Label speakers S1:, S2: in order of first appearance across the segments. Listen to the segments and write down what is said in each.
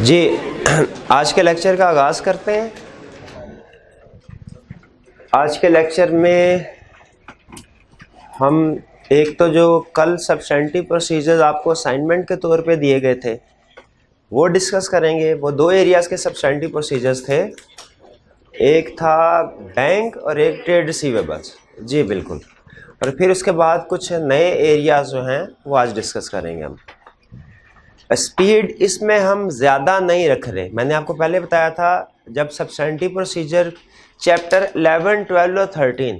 S1: जी आज के लेक्चर का आगाज़ करते हैं। आज के लेक्चर में हम एक तो जो कल सब्स्टेंटिव प्रोसीजर्स आपको असाइनमेंट के तौर पे दिए गए थे वो डिस्कस करेंगे। वो दो एरियाज़ के सब्स्टेंटिव प्रोसीजर्स थे, एक था बैंक और एक ट्रेड रिसीवेबल्स। जी बिल्कुल। और फिर उसके बाद कुछ नए एरियाज़ जो हैं वो आज डिस्कस करेंगे हम। स्पीड इसमें हम ज़्यादा नहीं रख रहे। मैंने आपको पहले बताया था जब सब्स्टेंटिव प्रोसीजर चैप्टर 11, 12 और 13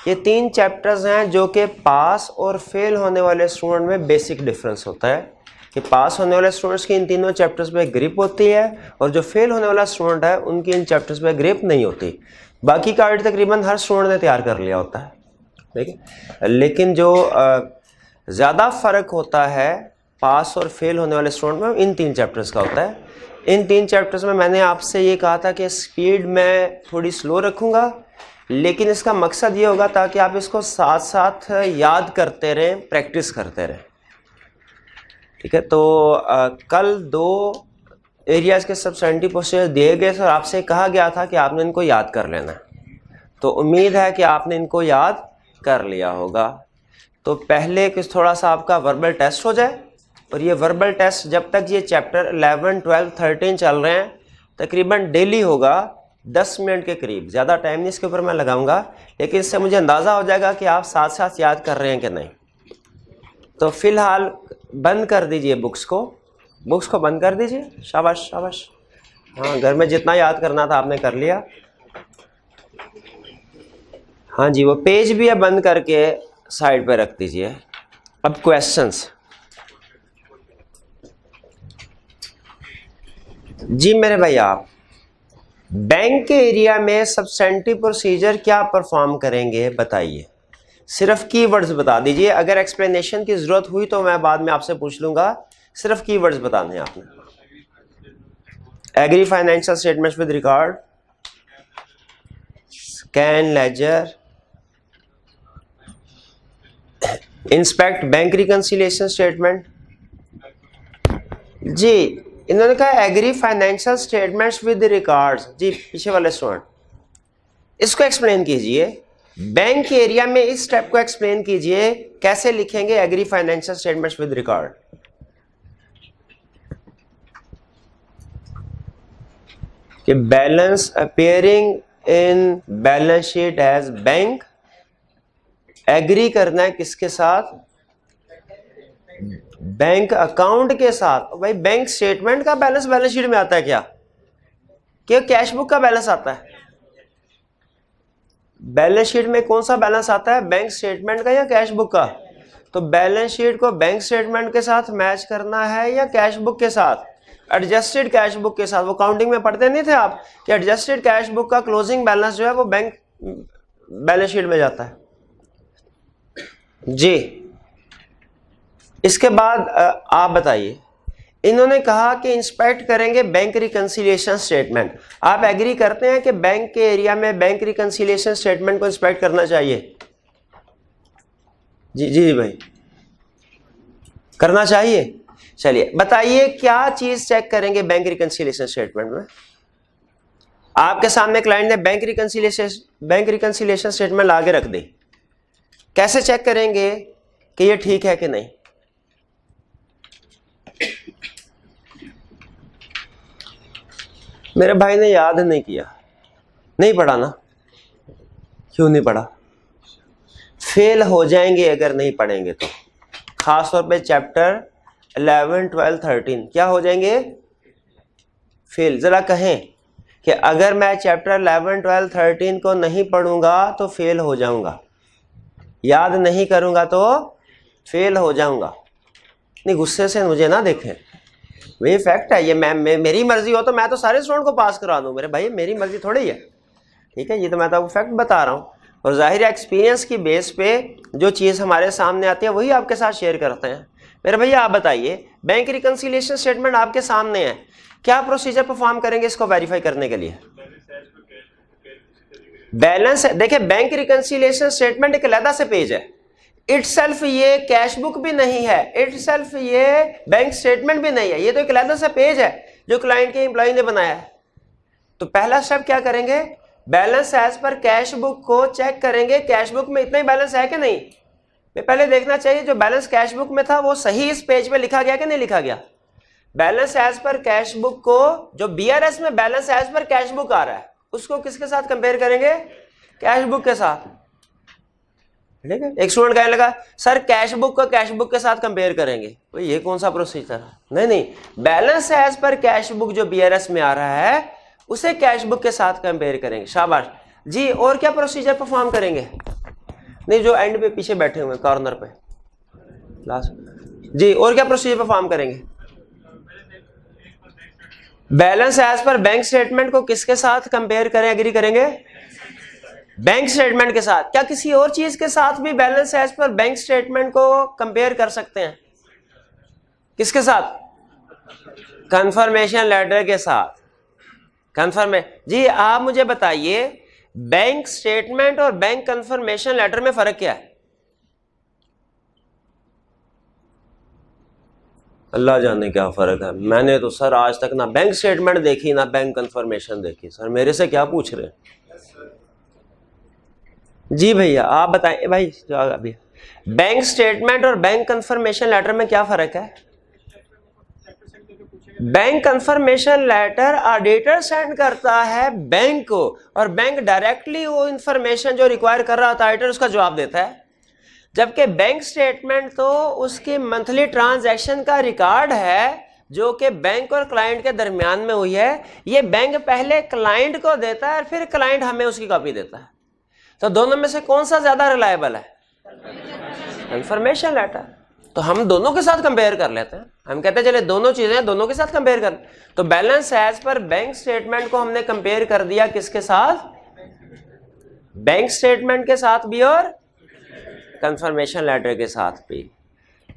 S1: ये तीन चैप्टर्स हैं जो कि पास और फेल होने वाले स्टूडेंट में बेसिक डिफरेंस होता है कि पास होने वाले स्टूडेंट्स की इन तीनों चैप्टर्स पे ग्रिप होती है और जो फेल होने वाला स्टूडेंट है उनकी इन चैप्टर्स पे ग्रिप नहीं होती। बाकी का आइडिया तकरीबन हर स्टूडेंट ने तैयार कर लिया होता है, ठीक है। लेकिन जो ज़्यादा फ़र्क होता है पास और फेल होने वाले स्टूडेंट में इन तीन चैप्टर्स का होता है। इन तीन चैप्टर्स में मैंने आपसे ये कहा था कि स्पीड मैं थोड़ी स्लो रखूँगा, लेकिन इसका मकसद ये होगा ताकि आप इसको साथ साथ याद करते रहें, प्रैक्टिस करते रहें, ठीक है। तो कल दो एरियाज़ के सब्स्टेंटिव प्रोसीजर दिए गए और आपसे कहा गया था कि आपने इनको याद कर लेना है। तो उम्मीद है कि आपने इनको याद कर लिया होगा। तो पहले कुछ थोड़ा सा आपका वर्बल टेस्ट हो जाए, और ये वर्बल टेस्ट जब तक ये चैप्टर 11, 12, 13 चल रहे हैं तकरीबन डेली होगा 10 मिनट के करीब। ज़्यादा टाइम नहीं इसके ऊपर मैं लगाऊंगा, लेकिन इससे मुझे अंदाज़ा हो जाएगा कि आप साथ साथ याद कर रहे हैं कि नहीं। तो फिलहाल बंद कर दीजिए बुक्स को बंद कर दीजिए। शाबाश शाबाश। हाँ, घर में जितना याद करना था आपने कर लिया। हाँ जी, वो पेज भी है बंद करके साइड पे रख दीजिए। अब क्वेश्चंस। जी मेरे भाई, आप बैंक के एरिया में सब्स्टेंटिव प्रोसीजर क्या परफॉर्म करेंगे बताइए। सिर्फ कीवर्ड्स बता दीजिए। अगर एक्सप्लेनेशन की जरूरत हुई तो मैं बाद में आपसे पूछ लूंगा। सिर्फ कीवर्ड्स बताने हैं आपने। Agree financial statements with record, scan ledger, inspect bank reconciliation statement. जी इन्होंने कहा agree financial statements with records. जी पीछे वाले स्टूडेंट इसको एक्सप्लेन कीजिए। बैंक के एरिया में इस स्टेप को एक्सप्लेन कीजिए, कैसे लिखेंगे agree financial statements with record. कि balance appearing in balance sheet as bank, agree करना है किसके साथ? बैंक अकाउंट के साथ। भाई बैंक स्टेटमेंट का बैलेंस बैलेंस शीट में आता है क्या? कैश बुक का बैलेंस आता है? बैलेंस शीट में कौन सा बैलेंस आता है, बैंक स्टेटमेंट का या कैश बुक का? तो बैलेंस शीट को बैंक स्टेटमेंट के साथ मैच करना है या कैश बुक के साथ? एडजस्टेड कैश बुक के साथ। वो काउंटिंग में पढ़ते नहीं थे आप कि एडजस्टेड कैश बुक का क्लोजिंग बैलेंस जो है वो बैंक बैलेंस शीट में जाता है। जी इसके बाद आप बताइए। इन्होंने कहा कि इंस्पेक्ट करेंगे बैंक रिकंसिलिएशन स्टेटमेंट। आप एग्री करते हैं कि बैंक के एरिया में बैंक रिकंसिलिएशन स्टेटमेंट को इंस्पेक्ट करना चाहिए? जी जी भाई, करना चाहिए। चलिए बताइए क्या चीज चेक करेंगे बैंक रिकंसिलिएशन स्टेटमेंट में? आपके सामने क्लाइंट ने बैंक रिकंसिलिएशन स्टेटमेंट ला के रख दी। कैसे चेक करेंगे कि ये ठीक है कि नहीं? मेरे भाई ने याद नहीं किया, नहीं पढ़ा ना। क्यों नहीं पढ़ा? फेल हो जाएंगे अगर नहीं पढ़ेंगे तो। खासतौर पे चैप्टर 11, 12, 13 क्या हो जाएंगे? फेल। जरा कहें कि अगर मैं चैप्टर 11, 12, 13 को नहीं पढ़ूंगा तो फेल हो जाऊंगा, याद नहीं करूंगा तो फेल हो जाऊंगा। नहीं गुस्से से मुझे ना देखें, वही फैक्ट है ये। मेरी मर्जी हो तो मैं तो सारे स्टूडेंट को पास करा दूं। मेरे भाई मेरी मर्जी थोड़ी है, ठीक है। ये तो मैं तो फैक्ट बता रहा हूँ, और जाहिर एक्सपीरियंस की बेस पे जो चीज़ हमारे सामने आती है वही आपके साथ शेयर करते हैं। मेरे भैया आप बताइए, बैंक रिकंसिलिएशन स्टेटमेंट आपके सामने है, क्या प्रोसीजर परफॉर्म करेंगे इसको वेरीफाई करने के लिए? बैलेंस देखिए, बैंक रिकंसिलिएशन स्टेटमेंट एक अलग से पेज है। इटसेल्फ ये कैश बुक भी नहीं है, इटसेल्फ ये बैंक स्टेटमेंट भी नहीं है, ये तो एक अलग सा पेज है जो क्लाइंट के एम्प्लॉय ने बनाया है। तो पहला स्टेप क्या करेंगे, बैलेंस एज पर कैश बुक को चेक करेंगे, कैश बुक में इतना ही बैलेंस है कि नहीं। मैं पहले देखना चाहिए जो बैलेंस कैश बुक में था वो सही इस पेज पे लिखा गया कि नहीं लिखा गया। बैलेंस एज पर कैश बुक को, जो बीआरएस में बैलेंस एज पर कैश बुक आ रहा है, उसको किसके साथ कंपेयर करेंगे, कैश बुक के साथ। ठीक है, एक स्टूडेंट कहने लगा सर कैश बुक को कैश बुक के साथ कंपेयर करेंगे, तो ये कौन सा प्रोसीजर है। नहीं, बैलेंस एज पर कैश बुक जो बीआरएस में आ रहा है उसे कैश बुक के साथ कंपेयर करेंगे। शाबाश जी। और क्या प्रोसीजर परफॉर्म करेंगे, नहीं जो एंड पे पीछे बैठे हुए कॉर्नर पे लास्ट जी, और क्या प्रोसीजर परफॉर्म करेंगे। Balance as per bank statement को किसके साथ कंपेयर करें, एग्री करेंगे, बैंक स्टेटमेंट के साथ। क्या किसी और चीज के साथ भी balance as per bank statement को कंपेयर कर सकते हैं, किसके साथ, कंफर्मेशन लेटर के साथ। जी आप मुझे बताइए बैंक स्टेटमेंट और बैंक कंफर्मेशन लेटर में फर्क क्या है। अल्लाह जाने क्या फर्क है, मैंने तो सर आज तक ना बैंक स्टेटमेंट देखी ना बैंक कंफर्मेशन देखी। सर मेरे से क्या पूछ रहे हैं जी भैया, आप बताएं भाई। अभी बैंक स्टेटमेंट और बैंक कंफर्मेशन लेटर में क्या फर्क है। Bank confirmation letter auditor send करता है बैंक को, और बैंक डायरेक्टली वो इंफॉर्मेशन जो रिक्वायर कर रहा था ऑडिटर उसका जवाब देता है। जबकि बैंक स्टेटमेंट तो उसकी मंथली ट्रांजैक्शन का रिकॉर्ड है जो कि बैंक और क्लाइंट के दरमियान में हुई है। ये बैंक पहले क्लाइंट को देता है और फिर क्लाइंट हमें उसकी कॉपी देता है। तो दोनों में से कौन सा ज्यादा रिलायबल है, कंफर्मेशन लेटर। तो हम दोनों के साथ कंपेयर कर लेते हैं, हम कहते हैं चले दोनों चीजें दोनों के साथ कंपेयर कर। तो balance as per bank statement को हमने कंपेयर कर दिया किसके साथ, बैंक स्टेटमेंट के साथ भी और कंफर्मेशन लेटर के साथ भी।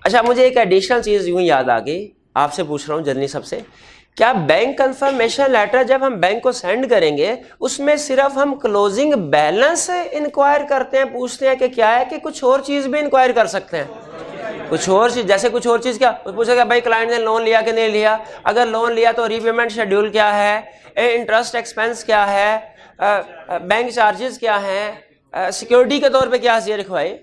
S1: अच्छा मुझे एक एडिशनल चीज यूं याद आ गई, आपसे पूछ रहा हूं जर्नी सबसे, क्या बैंक कंफर्मेशन लेटर जब हम बैंक को सेंड करेंगे उसमें सिर्फ हम क्लोजिंग बैलेंस इंक्वायर करते हैं, पूछते हैं कि क्या है, कि कुछ और चीज भी इंक्वायर कर सकते हैं, कुछ और चीज, जैसे कुछ और चीज क्या पूछेगा, भाई क्लाइंट ने लोन लिया कि नहीं लिया, अगर लोन लिया तो रीपेमेंट शेड्यूल क्या है, इंटरेस्ट एक्सपेंस क्या है, बैंक चार्जेस क्या है, सिक्योरिटी के तौर पे क्या हाजिर रखवाई।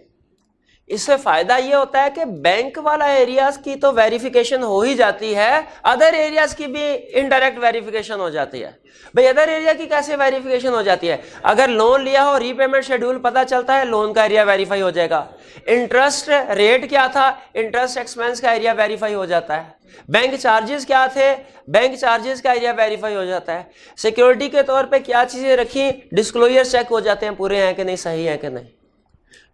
S1: इससे फायदा ये होता है कि बैंक वाला एरियाज की तो वेरिफिकेशन हो ही जाती है, अदर एरियाज की भी इनडायरेक्ट वेरिफिकेशन हो जाती है। भाई अदर एरिया की कैसे वेरिफिकेशन हो जाती है, अगर लोन लिया हो रीपेमेंट शेड्यूल पता चलता है, लोन का एरिया वेरीफाई हो जाएगा। इंटरेस्ट रेट क्या था, इंटरेस्ट एक्सपेंस का एरिया वेरीफाई हो जाता है। बैंक चार्जेस क्या थे, बैंक चार्जेस का एरिया वेरीफाई हो जाता है। सिक्योरिटी के तौर पर क्या चीजें रखी, डिस्क्लोजर चेक हो जाते हैं पूरे हैं कि नहीं, सही है कि नहीं।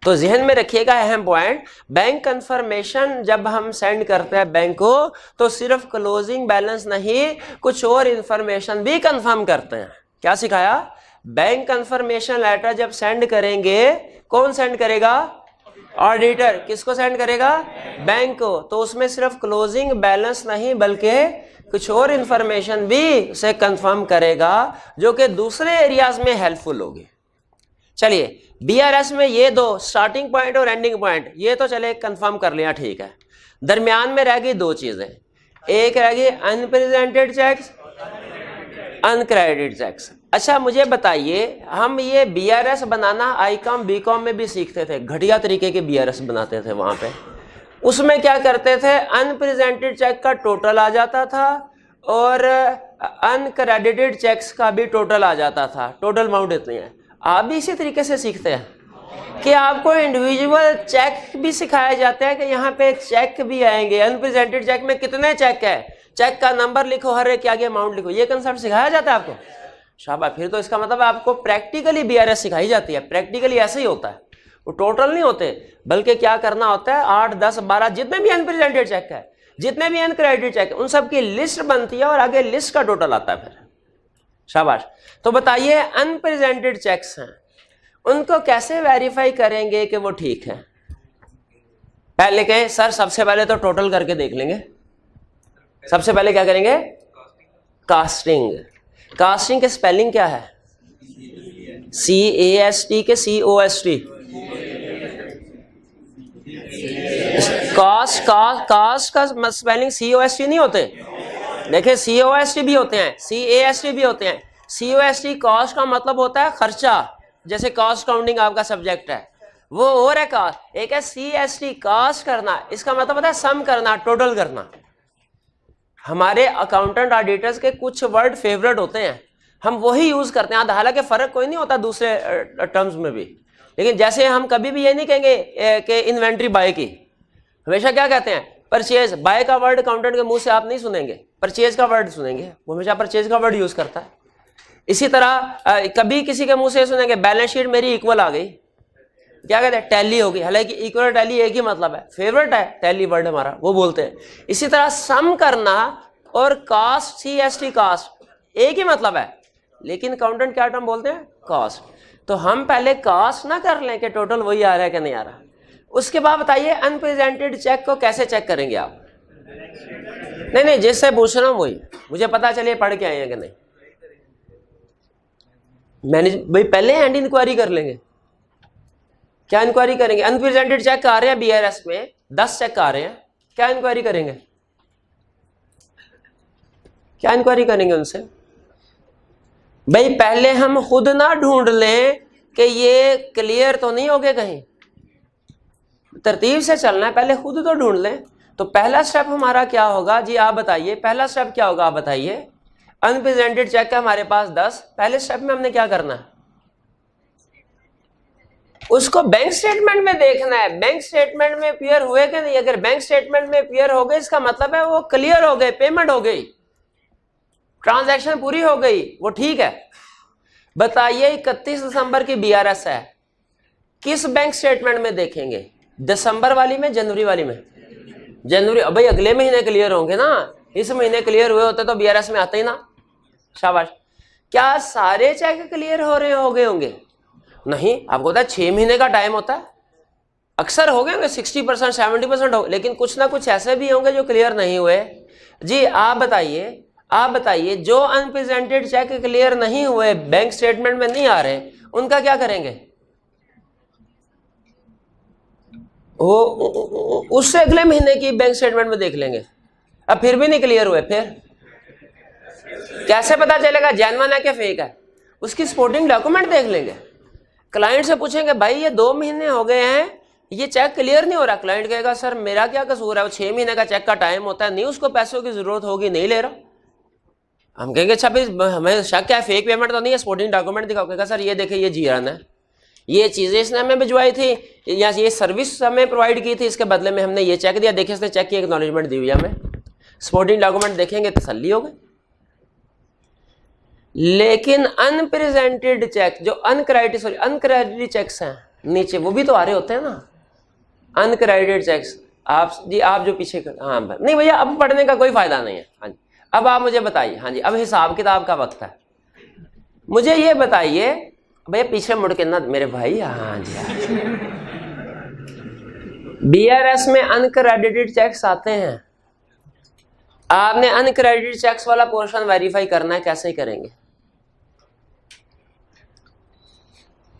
S1: तो जहन में रखिएगा अहम पॉइंट, बैंक कंफर्मेशन जब हम सेंड करते हैं बैंक को तो सिर्फ क्लोजिंग बैलेंस नहीं, कुछ और इंफॉर्मेशन भी कंफर्म करते हैं। क्या सिखाया, बैंक कंफर्मेशन लेटर जब सेंड करेंगे, कौन सेंड करेगा, ऑडिटर। किसको सेंड करेगा, बैंक को। तो उसमें सिर्फ क्लोजिंग बैलेंस नहीं बल्कि कुछ और इंफॉर्मेशन भी उसे कंफर्म करेगा जो कि दूसरे एरियाज में हेल्पफुल होगी। चलिए बीआरएस में ये दो स्टार्टिंग पॉइंट और एंडिंग पॉइंट ये तो चले कंफर्म कर लिया, ठीक है। दरमियान में रह गई दो चीजें, एक रह गई अनप्रेजेंटेड चेक्स, अनक्रेडिटेड चेक्स। अच्छा मुझे बताइए, हम ये बीआरएस बनाना आईकॉम बीकॉम में भी सीखते थे, घटिया तरीके के बीआरएस बनाते थे वहां पे। उसमें क्या करते थे, अनप्रेजेंटेड चेक का टोटल आ जाता था और अनक्रेडिटेड चेक्स का भी टोटल आ जाता था, टोटल अमाउंट इतनी है। आप भी इसी तरीके से सीखते हैं कि आपको इंडिविजुअल चेक भी सिखाया जाता है कि यहाँ पे चेक भी आएंगे, अनप्रेजेंटेड चेक में कितने चेक है, चेक का नंबर लिखो, हर एक के आगे अमाउंट लिखो, ये कंसेप्ट सिखाया जाता है आपको। शाबाश, फिर तो इसका मतलब आपको प्रैक्टिकली बीआरएस सिखाई जाती है। प्रैक्टिकली ऐसे ही होता है, वो टोटल नहीं होते, बल्कि क्या करना होता है, 8, 10, 12 जितने भी अनप्रेजेंटेड चेक है, जितने भी अनक्रेडिटेड चेक है, उन सब की लिस्ट बनती है और आगे लिस्ट का टोटल आता है फिर। शाबाश। तो बताइए अनप्रेजेंटेड चेक्स हैं, उनको कैसे वेरीफाई करेंगे कि वो ठीक है। पहले कहें सर सबसे पहले तो टोटल करके देख लेंगे। सबसे पहले क्या करेंगे, कास्टिंग। कास्टिंग के स्पेलिंग क्या है, CAST के COST। कास्ट का स्पेलिंग COST नहीं होते,
S2: देखिए COST भी होते हैं, CAST भी होते हैं। COST कॉस्ट का मतलब होता है खर्चा, जैसे कॉस्ट काउंटिंग आपका सब्जेक्ट है वो और है कॉस्ट। एक है CST कॉस्ट करना, इसका मतलब होता है सम करना, टोटल करना। हमारे अकाउंटेंट ऑडिटर्स के कुछ वर्ड फेवरेट होते हैं, हम वही यूज करते हैं। हालांकि फर्क कोई नहीं होता दूसरे टर्म्स में भी, लेकिन जैसे हम कभी भी ये नहीं कहेंगे कि इन्वेंट्री बाय की, हमेशा क्या कहते हैं परचेज। बाय का वर्ड अकाउंटेंट के मुंह से आप नहीं सुनेंगे, परचेज का वर्ड सुनेंगे, वो हमेशा परचेज का वर्ड यूज करता है। इसी तरह कभी किसी के मुंह से सुनेंगे बैलेंस शीट मेरी इक्वल आ गई, क्या कहते हैं टैली होगी। हालांकि इक्वल टैली एक ही मतलब है, फेवरेट है टैली वर्ड हमारा, वो बोलते हैं। इसी तरह सम करना और कॉस्ट CST कॉस्ट एक ही मतलब है, लेकिन अकाउंटेंट क्या टर्म बोलते हैं कॉस्ट। तो हम पहले कॉस्ट ना कर लें कि टोटल वही आ रहा है कि नहीं आ रहा। उसके बाद बताइए अनप्रेजेंटेड चेक को कैसे चेक करेंगे आप। नहीं जिससे पूछ रहा हूं वही, मुझे पता चलिए पढ़ के आए हैं कि नहीं। मैनेज भाई पहले हैंड इंक्वायरी कर लेंगे। क्या इंक्वायरी करेंगे? अनप्रेजेंटेड चेक आ रहे हैं BRS में 10 चेक आ रहे हैं, क्या इंक्वायरी करेंगे? क्या इंक्वायरी करेंगे उनसे? भाई पहले हम खुद ना ढूंढ लें कि ये क्लियर तो नहीं हो गए, कहीं तरतीब से चलना है, पहले खुद तो ढूंढ लें। तो पहला स्टेप हमारा क्या होगा जी, आप बताइए पहला स्टेप क्या होगा, आप बताइए। अनप्रेजेंटेड चेक है हमारे पास 10, पहले स्टेप में हमने क्या करना है, उसको बैंक स्टेटमेंट में देखना है, बैंक स्टेटमेंट में अपीयर हुए कि नहीं। अगर बैंक स्टेटमेंट में अपीयर हो गए इसका मतलब है वो क्लियर हो गए, पेमेंट हो गई, ट्रांजैक्शन पूरी हो गई, वो ठीक है। बताइए 31 दिसंबर की BRS है, किस बैंक स्टेटमेंट में देखेंगे, दिसंबर वाली में, जनवरी वाली में? जनवरी। भाई अगले महीने क्लियर होंगे ना, इस महीने क्लियर हुए होते तो BRS में आते ही ना, शाबाश। क्या सारे चेक क्लियर हो रहे हो गए होंगे? नहीं, आपको पता है 6 महीने का टाइम होता है, अक्सर हो गए होंगे 60% 70% हो, लेकिन कुछ ना कुछ ऐसे भी होंगे जो क्लियर नहीं हुए। जी आप बताइए जो अनप्रेजेंटेड चेक क्लियर नहीं हुए, बैंक स्टेटमेंट में नहीं आ रहे, उनका क्या करेंगे? वो उससे अगले महीने की बैंक स्टेटमेंट में देख लेंगे। अब फिर भी नहीं क्लियर हुए, फिर कैसे पता चलेगा जेन्युइन है कि फेक है? उसकी सपोर्टिंग डॉक्यूमेंट देख लेंगे। क्लाइंट से पूछेंगे भाई ये 2 महीने हो गए हैं, ये चेक क्लियर नहीं हो रहा। क्लाइंट कहेगा सर मेरा क्या कसूर है, वो 6 महीने का चेक का टाइम होता है, नहीं उसको पैसों की जरूरत होगी, नहीं ले रहा। हम कहेंगे अच्छा भाई हमें शक क्या है, फेक पेमेंट तो नहीं है, सपोर्टिंग डॉक्यूमेंट दिखाओ। कहेगा सर ये देखिए ये जीरन है, ये चीजें इसने हमें भिजवाई थी या ये सर्विस हमें प्रोवाइड की थी, इसके बदले में हमने ये चेक दिया, देखिए इसने चेक की एक्नॉलेजमेंट दी हुई है हमें। सपोर्टिंग डॉक्यूमेंट देखेंगे तसल्ली हो गई। लेकिन अनप्रेजेंटेड चेक, जो अनक्रेडिटेड चेक्स हैं नीचे, वो भी तो आ रहे होते हैं ना अनक्रेडिटेड चेक्स। आप जो पीछे हाँ नहीं भैया अब पढ़ने का कोई फायदा नहीं है। हाँ जी अब आप मुझे बताइए, हाँ जी अब हिसाब किताब का वक्त है। मुझे ये बताइए भैया पीछे मुड़ के ना मेरे भाई, हाँ जी BRS में अनक्रेडिटेड चेक्स आते हैं, आपने अनक्रेडिटेड चेक्स वाला पोर्शन वेरीफाई करना है, कैसे करेंगे?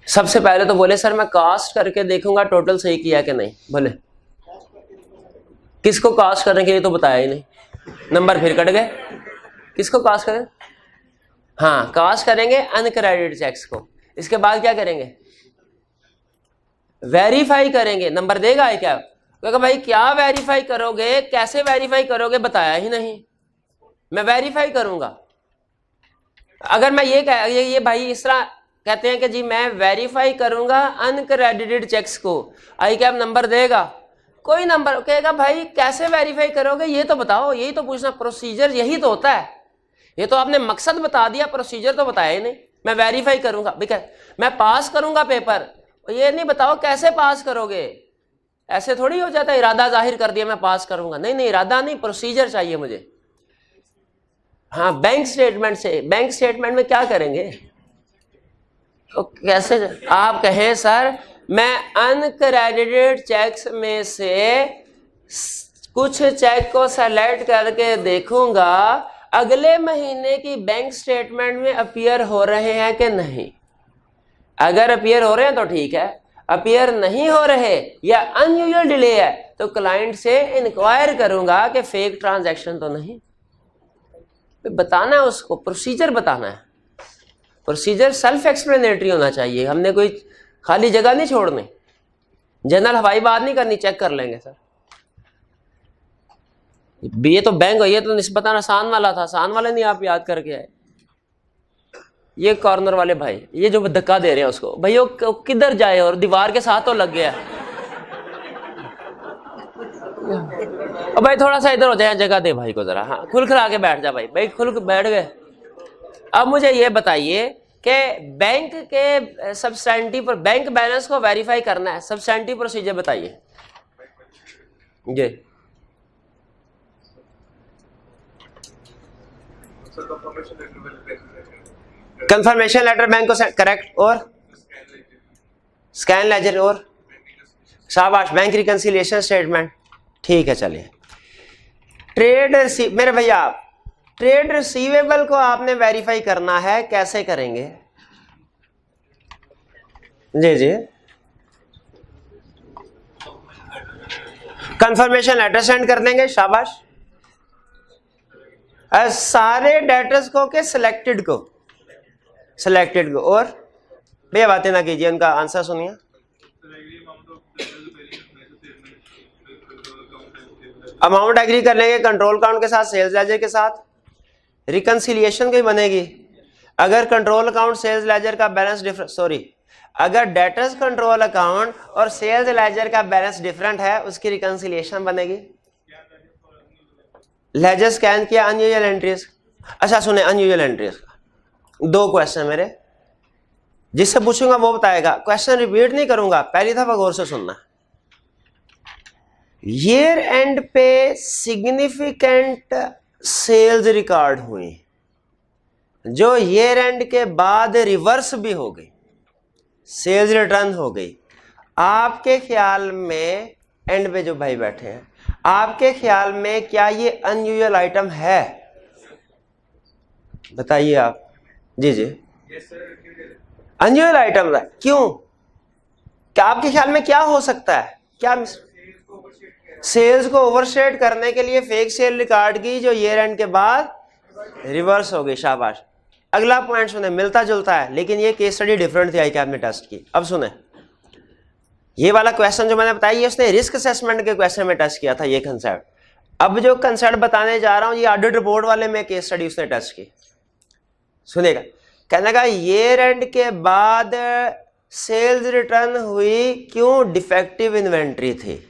S2: सबसे पहले तो बोले सर मैं कास्ट करके देखूंगा टोटल सही किया कि नहीं। बोले किसको कास्ट करने के लिए तो बताया ही नहीं, नंबर फिर कट गए। किसको कास्ट करें? हाँ कास्ट करेंगे अनक्रेडिटेड चेक्स को। इसके बाद क्या करेंगे? वेरीफाई करेंगे, नंबर देगा है क्या? क्योंकि भाई क्या वेरीफाई करोगे, कैसे वेरीफाई करोगे, बताया ही नहीं। मैं वेरीफाई करूंगा, अगर मैं ये भाई इस तरह कहते हैं कि जी मैं वेरीफाई करूंगा अनक्रेडिटेड चेक्स को, आई क्या नंबर देगा? कोई नंबर। कहेगा भाई कैसे वेरीफाई करोगे ये तो बताओ, यही तो पूछना, प्रोसीजर यही तो होता है। ये तो आपने मकसद बता दिया, प्रोसीजर तो बताया ही नहीं। मैं वेरीफाई करूंगा, मैं पास करूंगा पेपर, ये नहीं बताओ कैसे पास करोगे। ऐसे थोड़ी हो जाता है इरादा जाहिर कर दिया मैं पास करूंगा, नहीं इरादा नहीं, प्रोसीजर चाहिए मुझे। हाँ बैंक स्टेटमेंट से, बैंक स्टेटमेंट में क्या करेंगे? तो कैसे आप कहें सर मैं अनक्रेडिटेड चेक्स में से कुछ चेक को सेलेक्ट करके देखूंगा अगले महीने की बैंक स्टेटमेंट में अपीयर हो रहे हैं कि नहीं। अगर अपीयर हो रहे हैं तो ठीक है, अपीयर नहीं हो रहे या अनयूजुअल डिले है तो क्लाइंट से इंक्वायर करूंगा कि फेक ट्रांजैक्शन तो नहीं। बताना है उसको, प्रोसीजर बताना है। प्रोसीजर सेल्फ एक्सप्लेनेटरी होना चाहिए, हमने कोई खाली जगह नहीं छोड़नी, जनरल हवाई बात नहीं करनी, चेक कर लेंगे सर। ये तो बैंक है, ये तो निस्बतन आसान वाला था, आसान वाला नहीं आप याद करके आए। ये कॉर्नर वाले भाई, ये जो धक्का दे रहे हैं उसको, भाई वो किधर जाए, और दीवार के साथ तो लग गया। और भाई थोड़ा सा इधर हो जाए, जगह दे भाई को जरा, हाँ खुल खिला के बैठ जा भाई, भाई खुल बैठ गए। अब मुझे ये बताइए कि बैंक के सब्सटेंटिव पर बैंक बैलेंस को वेरीफाई करना है, सब्सटेंटिव प्रोसीजर बताइए जी। कंफर्मेशन लेटर बैंक को करेक्ट, और स्कैन लेजर, और शाबाश बैंक रिकंसिलिएशन स्टेटमेंट, ठीक है। चलिए ट्रेड मेरे भैया, ट्रेड रिसीवेबल को आपने वेरीफाई करना है, कैसे करेंगे जी जी? कंफर्मेशन लेटर सेंड कर देंगे, शाबाश। सारे डेटर्स को के सिलेक्टेड को और भैया बातें ना कीजिए, उनका आंसर सुनिए। अमाउंट एग्री कर लेंगे कंट्रोल अकाउंट के साथ, सेल्स लेजर के साथ, रिकंसिलिएशन की बनेगी। अगर कंट्रोल अकाउंट सेल्स लेजर का बैलेंस डिफरेंट, सॉरी, अगर डेटर्स कंट्रोल अकाउंट और सेल्स लेजर का बैलेंस डिफरेंट है, उसकी रिकंसिलिएशन बनेगी। लेजर स्कैन किया, अनयूजुअल एंट्रीज। अच्छा सुने, अनयूजुअल एंट्रीज का 2 क्वेश्चन मेरे, जिससे पूछूंगा वो बताएगा, क्वेश्चन रिपीट नहीं करूंगा, पहली दफा गौर से सुनना। ईयर एंड पे सिग्निफिकेंट सेल्स रिकॉर्ड हुई जो ईयर एंड के बाद रिवर्स भी हो गई, सेल्स रिटर्न हो गई, आपके ख्याल में, एंड पे जो भाई बैठे हैं, आपके ख्याल में क्या ये अनयूजुअल आइटम है? बताइए आप जी जी। अनयूजुअल आइटम है, क्यों? क्या आपके ख्याल में क्या हो सकता है? क्या सेल्स को ओवरस्टेट करने के लिए फेक सेल रिकॉर्ड की जो ईयर एंड के बाद रिवर्स हो गई, शाबाश। अगला पॉइंट सुने, मिलता जुलता है, लेकिन ये केस स्टडी डिफरेंट थी, आई कैबिनेट टेस्ट की। अब सुने, ये वाला क्वेश्चन जो मैंने बताया, ये उसने रिस्क असेसमेंट के क्वेश्चन में टेस्ट किया था ये कंसेप्ट। अब जो कंसेप्ट बताने जा रहा हूं, ये ऑडिट रिपोर्ट वाले में केस स्टडी उसने टेस्ट की। सुनेगा, कहने का ईयर एंड के बाद सेल्स रिटर्न हुई, क्यों? डिफेक्टिव इन्वेंट्री थी।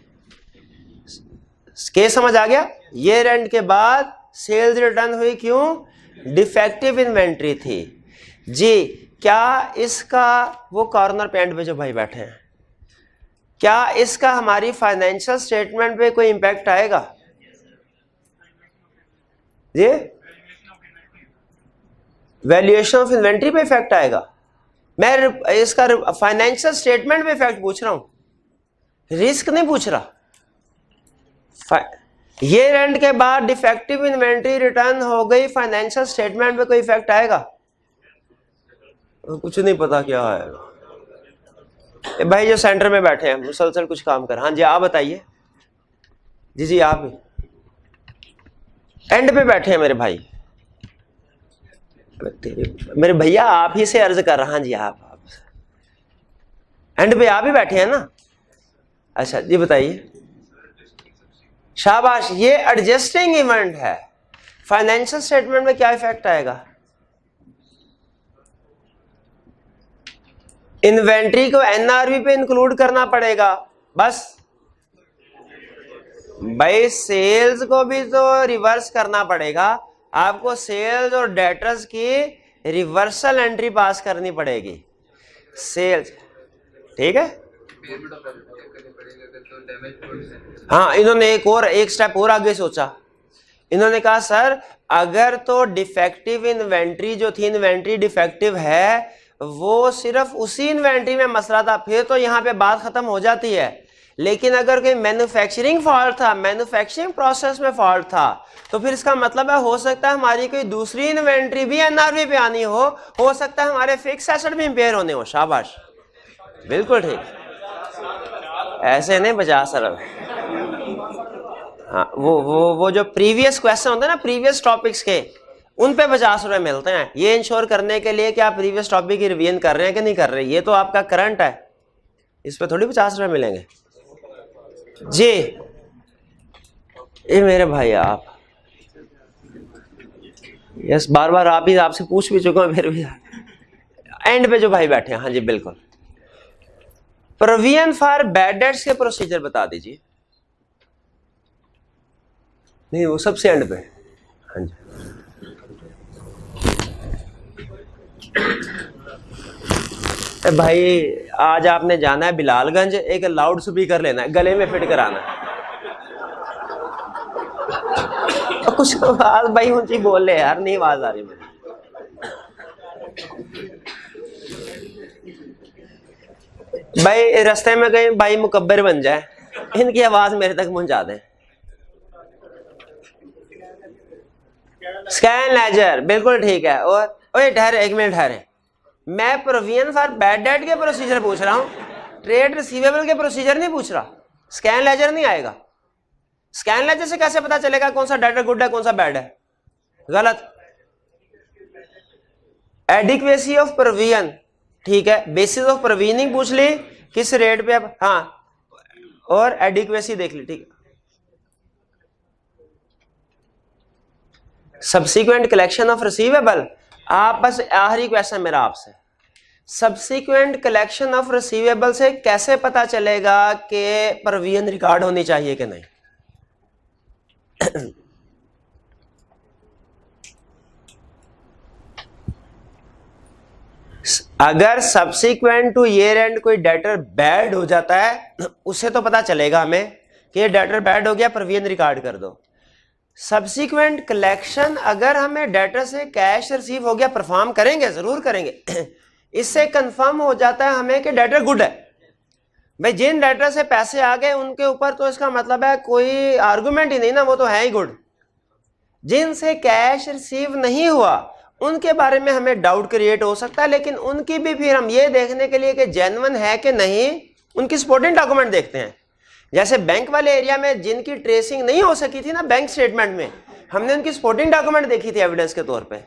S2: केस समझ आ गया? ईयर एंड के बाद सेल्स रिटर्न हुई, क्यों? डिफेक्टिव इन्वेंट्री थी जी। क्या इसका, वो कॉर्नर पेंट पे जो भाई बैठे हैं, क्या इसका हमारी फाइनेंशियल स्टेटमेंट पे कोई इंपैक्ट आएगा जी? वैल्यूएशन ऑफ इन्वेंट्री पे इफेक्ट आएगा? मैं इसका फाइनेंशियल स्टेटमेंट पे इफेक्ट पूछ रहा हूं, रिस्क नहीं पूछ रहा। ईयर एंड के बाद डिफेक्टिव इन्वेंट्री रिटर्न हो गई, फाइनेंशियल स्टेटमेंट पे कोई इफेक्ट आएगा? कुछ नहीं पता क्या आएगा। भाई जो सेंटर में बैठे हैं मुसलसल कुछ काम कर, हाँ जी आप बताइए जी जी। आप एंड पे बैठे हैं मेरे भाई, मेरे भैया आप ही से अर्ज कर रहा, हाँ जी आप एंड पे आप ही बैठे हैं ना? अच्छा जी बताइए, शाबाश। ये एडजस्टिंग इवेंट है, फाइनेंशियल स्टेटमेंट में क्या इफेक्ट आएगा? इन्वेंट्री को एनआरवी पे इंक्लूड करना पड़ेगा बस भाई। सेल्स को भी तो रिवर्स करना पड़ेगा, आपको सेल्स और डेटर्स की रिवर्सल एंट्री पास करनी पड़ेगी। सेल्स ठीक है, हाँ इन्होंने एक स्टेप और आगे सोचा। इन्होंने कहा सर अगर तो डिफेक्टिव इन्वेंट्री जो थी, इन्वेंट्री डिफेक्टिव है, वो सिर्फ उसी इन्वेंट्री में मसला था, फिर तो यहाँ पे बात खत्म हो जाती है। लेकिन अगर कोई मैन्युफैक्चरिंग फॉल्ट था, मैन्युफैक्चरिंग प्रोसेस में फॉल्ट था, तो फिर इसका मतलब है हो सकता है हमारी कोई दूसरी इन्वेंट्री भी एनआरवी पे आनी हो सकता है हमारे फिक्स एसेट भी इंपेयर होने हो। शाबाश, बिल्कुल ठीक, ऐसे नहीं बचा सर। हाँ वो जो प्रीवियस क्वेश्चन होता है ना, प्रीवियस टॉपिक्स के, उन पे 50 रुपए मिलते हैं। ये इंश्योर करने के लिए कि आप प्रीवियस टॉपिक की रिवीजन कर रहे हैं कि नहीं कर रहे, ये तो आपका करंट है, इस पे थोड़ी 50 रुपए मिलेंगे जी। ये मेरे भाई आप यस बार बार आप ही आपसे पूछ भी चुका हूं, फिर भी एंड पे जो भाई बैठे हैं, हाँ जी बिल्कुल। प्रोविजन फॉर बैड डेट्स के प्रोसीजर बता दीजिए। नहीं वो सबसे एंड पे, हाँ जी। भाई आज आपने जाना है बिलालगंज, एक लाउड स्पीकर लेना है, गले में फिट कराना है। कुछ आवाज भाई ऊंची बोल ले यार, नहीं आवाज आ रही मेरी। भाई रास्ते में कहीं भाई मुकब्बर बन जाए, इनकी आवाज मेरे तक पहुंचा दे। स्कैन लेजर बिल्कुल ठीक है। और ओए ठहरे एक मिनट ठहरे, मैं प्रोविजन फॉर बैड डेट के प्रोसीजर पूछ रहा हूँ, ट्रेड रिसीवेबल के प्रोसीजर नहीं पूछ रहा। स्कैन लेजर नहीं आएगा। स्कैन लेजर से कैसे पता चलेगा कौन सा डेटर गुड है कौन सा बैड है? गलत। एडिक्वेसी ऑफ प्रोविजन ठीक है, बेसिस ऑफ प्रोविजनिंग पूछ ली, किस रेट पे अब, हाँ, और एडिक्वेसी देख ली, ठीक है। सब्सिक्वेंट कलेक्शन ऑफ रिसीवेबल, आप बस आखिरी क्वेश्चन मेरा आपसे, सब्सिक्वेंट कलेक्शन ऑफ रिसीवेबल से कैसे पता चलेगा कि प्रोविजन रिकॉर्ड होनी चाहिए कि नहीं? अगर सब्सिक्वेंट टू ईयर एंड कोई डेटर बैड हो जाता है, उससे तो पता चलेगा हमें कि ये डेटर बैड हो गया, प्रोविजन रिकॉर्ड कर दो। सब्सिक्वेंट कलेक्शन अगर हमें डेटर से कैश रिसीव हो गया, परफॉर्म करेंगे, जरूर करेंगे, इससे कंफर्म हो जाता है हमें कि डेटर गुड है। भाई जिन डेटर से पैसे आ गए उनके ऊपर तो इसका मतलब है कोई आर्गुमेंट ही नहीं ना, वो तो है ही गुड। जिनसे कैश रिसीव नहीं हुआ उनके बारे में हमें डाउट क्रिएट हो सकता है, लेकिन उनकी भी फिर हम ये देखने के लिए कि जेन्युइन है कि नहीं, उनकी सपोर्टिंग डॉक्यूमेंट देखते हैं। जैसे बैंक वाले एरिया में जिनकी ट्रेसिंग नहीं हो सकी थी ना बैंक स्टेटमेंट में, हमने उनकी सपोर्टिंग डॉक्यूमेंट देखी थी एविडेंस के तौर पे।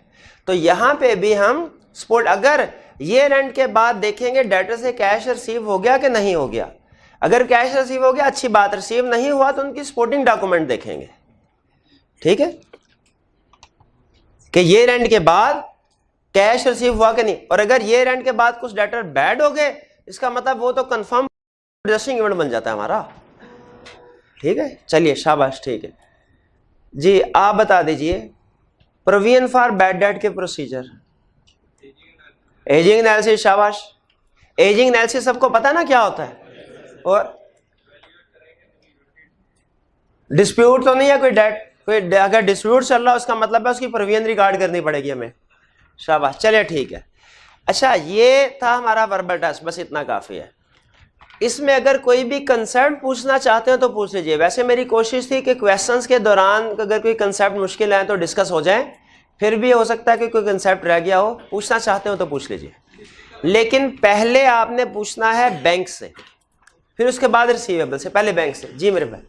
S2: तो यहाँ पे भी हम सपोर्ट, अगर ईयर एंड के बाद देखेंगे डेटर से कैश रिसीव हो गया कि नहीं हो गया। अगर कैश रिसीव हो गया अच्छी बात, रिसीव नहीं हुआ तो उनकी सपोर्टिंग डॉक्यूमेंट देखेंगे, ठीक है, कि ईयर एंड के बाद कैश रिसीव हुआ कि नहीं। और अगर ईयर एंड के बाद कुछ डेटर बैड हो गए, इसका मतलब वो तो कंफर्म एडजस्टिंग इवेंट बन जाता है हमारा, ठीक है। चलिए शाबाश, ठीक है जी। आप बता दीजिए प्रोविजन फॉर बैड डेट के प्रोसीजर। एजिंग एनालिसिस, शाबाश। एजिंग एनालिसिस सबको पता ना क्या होता है। और डिस्प्यूट तो नहीं है कोई डेट, कोई अगर डिस्प्यूट चल रहा है उसका मतलब है उसकी प्रोविजन रिकॉर्ड करनी पड़ेगी हमें, शाबाश। चलिए ठीक है। अच्छा ये था हमारा वर्बल टेस्ट, बस इतना काफ़ी है। इसमें अगर कोई भी कंसेप्ट पूछना चाहते हो तो पूछ लीजिए। वैसे मेरी कोशिश थी कि क्वेश्चंस के दौरान अगर कोई कंसेप्ट मुश्किल आए तो डिस्कस हो जाए, फिर भी हो सकता है कि कोई कंसेप्ट रह गया हो, पूछना चाहते हो तो पूछ लीजिए। लेकिन पहले आपने पूछना है बैंक से, फिर उसके बाद रिसीवेबल से, पहले बैंक से। जी मेरे भाई,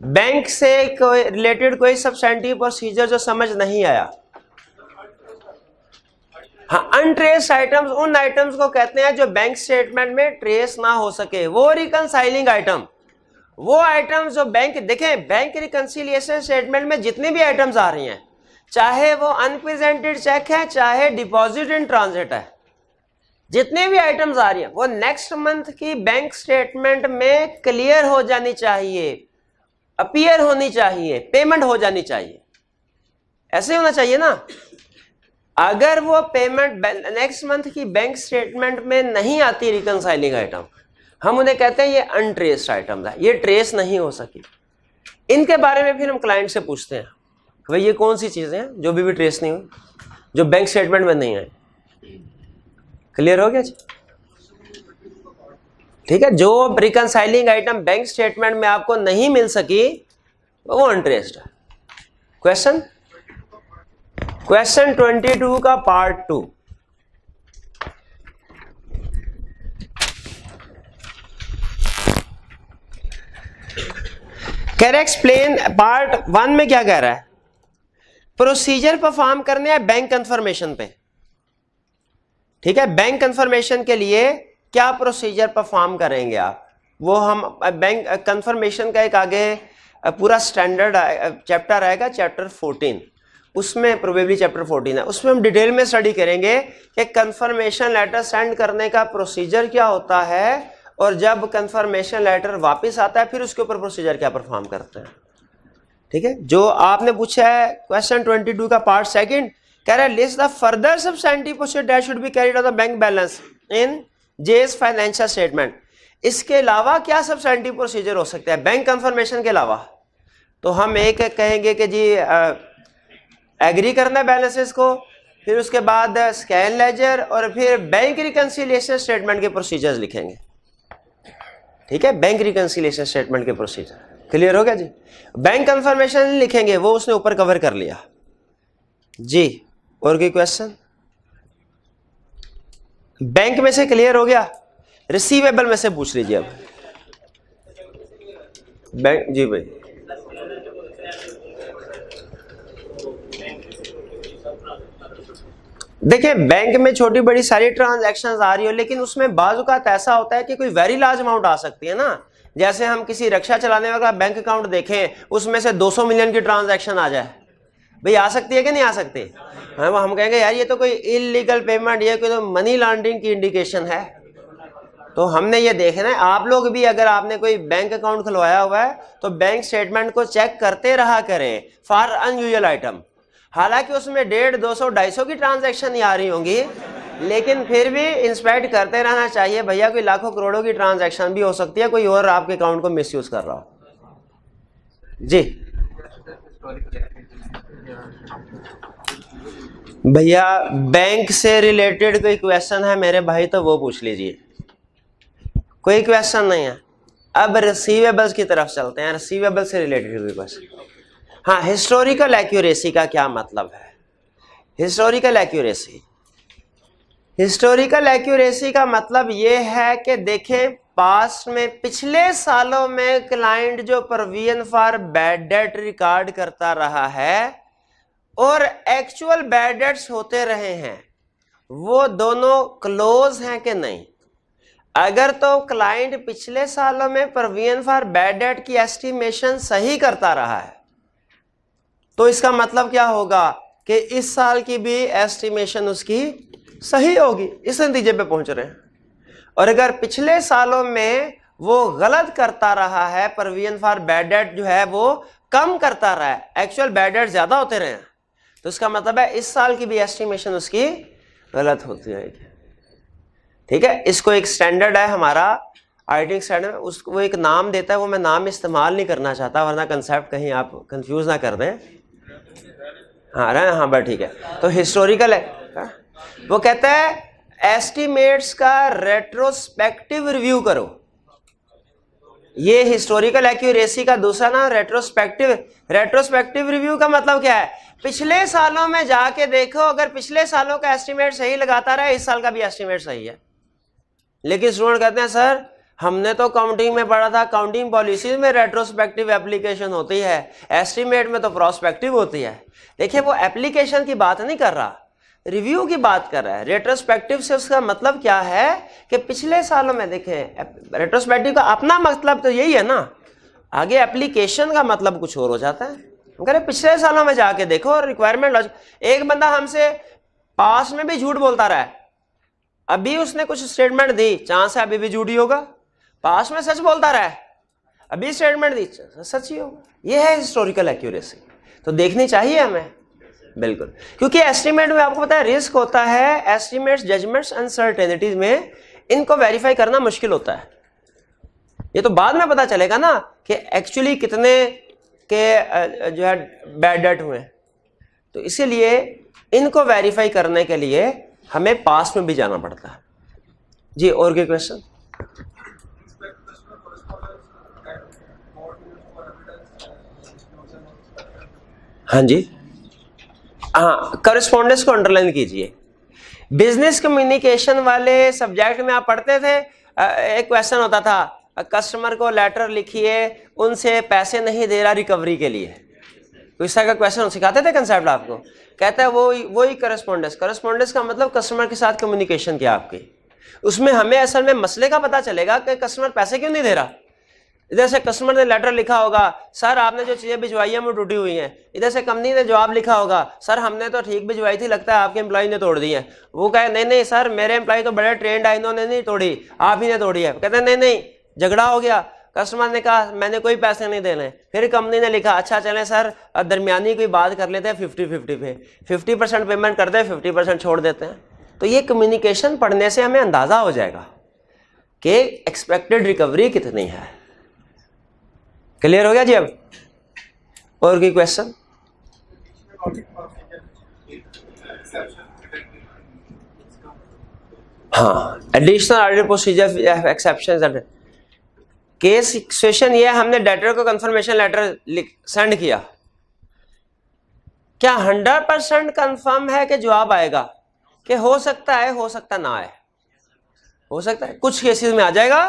S2: बैंक से कोई रिलेटेड कोई सब्सटेंटिव प्रोसीजर जो समझ नहीं आया? हाँ, अनट्रेस आइटम्स उन आइटम्स को कहते हैं जो बैंक स्टेटमेंट में ट्रेस ना हो सके, वो रिकंसाइलिंग आइटम। वो आइटम्स जो बैंक, देखें बैंक रिकंसिलिएशन स्टेटमेंट में जितने भी आइटम्स आ रही हैं, चाहे वो अनप्रेजेंटेड चेक है चाहे डिपॉजिट इन ट्रांजिट है, जितने भी आइटम्स आ रही हैं वो नेक्स्ट मंथ की बैंक स्टेटमेंट में क्लियर हो जानी चाहिए, अपीयर होनी चाहिए, पेमेंट हो जानी चाहिए। ऐसे होना चाहिए ना। अगर वो पेमेंट नेक्स्ट मंथ की बैंक स्टेटमेंट में नहीं आती रिकंसाइलिंग आइटम, हम उन्हें कहते हैं ये अनट्रेस्ड आइटम है, ये ट्रेस नहीं हो सकी। इनके बारे में फिर हम क्लाइंट से पूछते हैं भाई ये कौन सी चीजें हैं जो भी ट्रेस नहीं हुई, जो बैंक स्टेटमेंट में नहीं आए। क्लियर हो गया जी? ठीक है। जो रिकंसाइलिंग आइटम बैंक स्टेटमेंट में आपको नहीं मिल सकी वो अनट्रेस्ड है। क्वेश्चन 22 का पार्ट 2। कह रहे एक्सप्लेन, पार्ट 1 में क्या कह रहा है? प्रोसीजर परफॉर्म करने हैं बैंक कंफर्मेशन पे, ठीक है। बैंक कंफर्मेशन के लिए क्या प्रोसीजर परफॉर्म करेंगे आप, वो हम बैंक कंफर्मेशन का एक आगे पूरा स्टैंडर्ड चैप्टर आएगा, चैप्टर 14, उसमें प्रोबेबली चैप्टर 14 है, उसमें हम डिटेल में स्टडी करेंगे कि कंफर्मेशन लेटर सेंड करने का प्रोसीजर क्या होता है, और जब कंफर्मेशन लेटर वापस आता है फिर उसके ऊपर प्रोसीजर क्या परफॉर्म करते हैं, ठीक है। जो आपने पूछा है क्वेश्चन 22 का पार्ट सेकंड, कह रहा है list the further substantive procedure that should be carried on the bank balance इन जेस फाइनेंशियल स्टेटमेंट। इसके अलावा क्या सब्सटेंटिव प्रोसीजर हो सकता है बैंक कंफर्मेशन के अलावा? तो हम एक कहेंगे कि जी एग्री करना है बैलेंसेस को, फिर उसके बाद स्कैन लेजर, और फिर बैंक रिकंसिलिएशन स्टेटमेंट के प्रोसीजर्स लिखेंगे, ठीक है। बैंक रिकंसिलिएशन स्टेटमेंट के प्रोसीजर क्लियर हो गया जी। बैंक कंफर्मेशन लिखेंगे, वो उसने ऊपर कवर कर लिया जी। और कोई क्वेश्चन? बैंक में से क्लियर हो गया, रिसीवेबल में से पूछ लीजिए अब। बैंक जी भाई, देखिए बैंक में छोटी बड़ी सारी ट्रांजैक्शंस आ रही हो, लेकिन उसमें बाज़ औक़ात ऐसा होता है कि कोई वेरी लार्ज अमाउंट आ सकती है ना। जैसे हम किसी रिक्शा चलाने वाला बैंक अकाउंट देखें, उसमें से 200 मिलियन की ट्रांजैक्शन आ जाए, भाई आ सकती है कि नहीं आ सकती? हम कहेंगे यार ये तो कोई इलीगल पेमेंट, ये कोई तो मनी लॉन्ड्रिंग की इंडिकेशन है। तो हमने ये देखना है, आप लोग भी अगर आपने कोई बैंक अकाउंट खुलवाया हुआ है तो बैंक स्टेटमेंट को चेक करते रहा करें फॉर अनयूजुअल आइटम। हालांकि उसमें 150, 200, 250 की ट्रांजैक्शन नहीं आ रही होंगी, लेकिन फिर भी इंस्पेक्ट करते रहना चाहिए। भैया कोई लाखों करोड़ों की ट्रांजैक्शन भी हो सकती है, कोई और आपके अकाउंट को मिसयूज कर रहा हो जी। भैया बैंक से रिलेटेड कोई क्वेश्चन है मेरे भाई तो वो पूछ लीजिए, कोई क्वेश्चन नहीं है। अब रिसीवेबल्स की तरफ चलते हैं, रिसीवेबल से रिलेटेड कोई क्वेश्चन? हाँ, हिस्टोरिकल एक्यूरेसी का क्या मतलब है? हिस्टोरिकल एक्यूरेसी, हिस्टोरिकल एक्यूरेसी का मतलब ये है कि देखें पास्ट में पिछले सालों में क्लाइंट जो provision for bad debt record करता रहा है और एक्चुअल बैड डेट्स होते रहे हैं, वो दोनों क्लोज हैं कि नहीं। अगर तो क्लाइंट पिछले सालों में प्रोविजन फॉर बैड डेट की एस्टिमेशन सही करता रहा है तो इसका मतलब क्या होगा कि इस साल की भी एस्टिमेशन उसकी सही होगी, इस नतीजे पे पहुंच रहे हैं। और अगर पिछले सालों में वो गलत करता रहा है, प्रोविजन फॉर बैड डेट जो है वो कम करता रहा है, एक्चुअल बैड डेट ज्यादा होते रहे हैं, तो इसका मतलब है इस साल की भी एस्टिमेशन उसकी गलत होती रहेगी, ठीक है। इसको एक स्टैंडर्ड है हमारा ऑडिटिंग स्टैंडर्ड, उसको वो एक नाम देता है, वो मैं नाम इस्तेमाल नहीं करना चाहता वरना कंसेप्ट कहीं आप कंफ्यूज ना कर दें। हाँ बस ठीक है। तो हिस्टोरिकल है, वो कहता है एस्टिमेट्स का रेट्रोस्पेक्टिव रिव्यू करो। ये हिस्टोरिकल एक्यूरेसी का दूसरा नाम रेट्रोस्पेक्टिव। रेट्रोस्पेक्टिव रिव्यू का मतलब क्या है? पिछले सालों में जाके देखो, अगर पिछले सालों का एस्टिमेट सही लगाता रहा, इस साल का भी एस्टिमेट सही है। लेकिन स्टूडेंट कहते हैं सर हमने तो काउंटिंग में पढ़ा था, काउंटिंग पॉलिसीज में रेट्रोस्पेक्टिव एप्लीकेशन होती है, एस्टिमेट में तो प्रोस्पेक्टिव होती है। देखिए वो एप्लीकेशन की बात नहीं कर रहा, रिव्यू की बात कर रहा है। रेट्रोस्पेक्टिव से उसका मतलब क्या है कि पिछले सालों में देखें, रेट्रोस्पेक्टिव का अपना मतलब तो यही है ना, आगे एप्लीकेशन का मतलब कुछ और हो जाता है। अगर पिछले सालों में जाके देखो और रिक्वायरमेंट, एक बंदा हमसे पास में भी झूठ बोलता रहा है, अभी उसने कुछ स्टेटमेंट दी, चांस है अभी भी झूठी होगा। पास में सच बोलता रहा है, अभी स्टेटमेंट दी, सच ही होगा। यह है हिस्टोरिकल एक्यूरेसी, तो देखनी चाहिए हमें बिल्कुल, क्योंकि एस्टिमेट में आपको पता है रिस्क होता है, एस्टिमेट्स, जजमेंट्स, अनसर्टेनिटीज में इनको वेरीफाई करना मुश्किल होता है। ये तो बाद में पता चलेगा ना कि एक्चुअली कितने के जो है बैड डेट हुए, तो इसीलिए इनको वेरीफाई करने के लिए हमें पास में भी जाना पड़ता है जी। और क्या क्वेश्चन? हाँ जी, हाँ, करस्पॉन्डेंस को अंडरलाइन कीजिए। बिजनेस कम्युनिकेशन वाले सब्जेक्ट में आप पढ़ते थे, एक क्वेश्चन होता था कस्टमर को लेटर लिखिए, उनसे पैसे नहीं दे रहा रिकवरी के लिए, कोई सा का क्वेश्चन सिखाते थे कंसेप्ट आपको, कहता है वही करस्पॉन्डेंस। करस्पॉन्डेंस का मतलब कस्टमर के साथ कम्युनिकेशन किया आपकी, उसमें हमें असल में मसले का पता चलेगा कि कस्टमर पैसे क्यों नहीं दे रहा। इधर से कस्टमर ने लेटर लिखा होगा, सर आपने जो चीज़ें भिजवाई हैं वो टूटी हुई हैं। इधर से कंपनी ने जवाब लिखा होगा, सर हमने तो ठीक भिजवाई थी, लगता है आपके एम्प्लॉय ने तोड़ दी है। वो कहे नहीं नहीं सर मेरे एम्प्लॉय तो बड़े ट्रेंड है, इन्होंने नहीं तोड़ी, आप ही ने तोड़ी है। कहते हैं नहीं नहीं, झगड़ा हो गया, कस्टमर ने कहा मैंने कोई पैसे नहीं देने। फिर कंपनी ने लिखा अच्छा चलें सर दरमियानी कोई बात कर लेते हैं 50-50 पे, 50% पेमेंट करते हैं, 50% छोड़ देते हैं। तो ये कम्युनिकेशन पढ़ने से हमें अंदाज़ा हो जाएगा कि एक्सपेक्टेड रिकवरी कितनी है। क्लियर हो गया जी? अब और कोई क्वेश्चन? हाँ, additional audit procedure exception. Case situation ये है, हमने डेटर को कंफर्मेशन लेटर सेंड किया, क्या 100% कंफर्म है कि जवाब आएगा? कि हो सकता है, हो सकता ना आए, हो सकता है कुछ केसेस में आ जाएगा,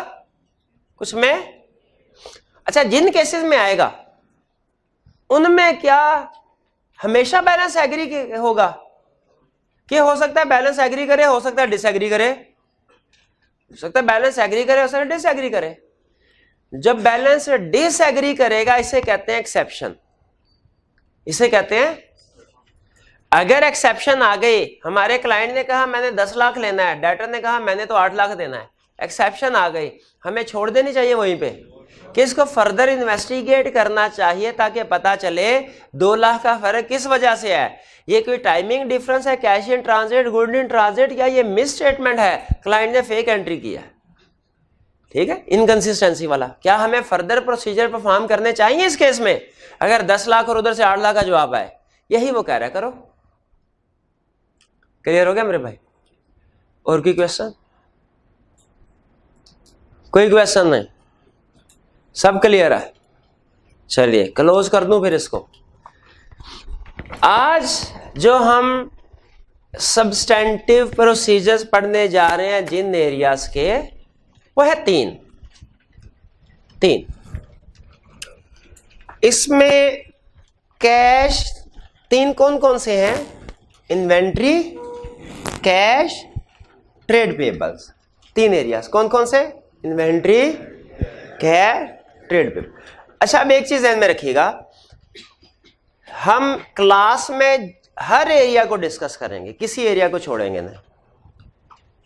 S2: कुछ में। अच्छा, जिन केसेस में आएगा उनमें क्या हमेशा बैलेंस एग्री होगा? कि हो सकता है बैलेंस एग्री करे, हो सकता है डिसएग्री करे, हो सकता है बैलेंस एग्री करे, हो सकता है डिसएग्री करे। जब बैलेंस डिसएग्री करेगा इसे कहते हैं एक्सेप्शन, इसे कहते हैं। अगर एक्सेप्शन आ गई, हमारे क्लाइंट ने कहा मैंने 10 लाख लेना है, डेटर ने कहा मैंने तो 8 लाख देना है, एक्सेप्शन आ गई, हमें छोड़ देनी चाहिए वहीं पे कि इसको फर्दर इन्वेस्टिगेट करना चाहिए ताकि पता चले 2 लाख का फर्क किस वजह से है। ये कोई टाइमिंग डिफरेंस है, cash in transit, good in transit, या ये मिस स्टेटमेंट है, क्लाइंट ने फेक एंट्री किया। ठीक है, इनकंसिस्टेंसी वाला। क्या हमें फर्दर प्रोसीजर परफॉर्म करने चाहिए इस केस में अगर 10 लाख और उधर से 8 लाख का जवाब आए? यही वो कह रहा है करो। क्लियर हो गया मेरे भाई? और कोई क्वेश्चन? कोई क्वेश्चन नहीं, सब क्लियर है? चलिए क्लोज कर दूं फिर इसको। आज जो हम सब्सटेंटिव प्रोसीजर्स पढ़ने जा रहे हैं जिन एरियाज के, वो है तीन। इसमें कैश तीन कौन कौन से हैं? Inventory, cash, trade payables. 3 areas कौन कौन से? Inventory, cash, trade payable. अच्छा, अब एक चीज ध्यान में रखिएगा, हम क्लास में हर एरिया को डिस्कस करेंगे, किसी एरिया को छोड़ेंगे नहीं,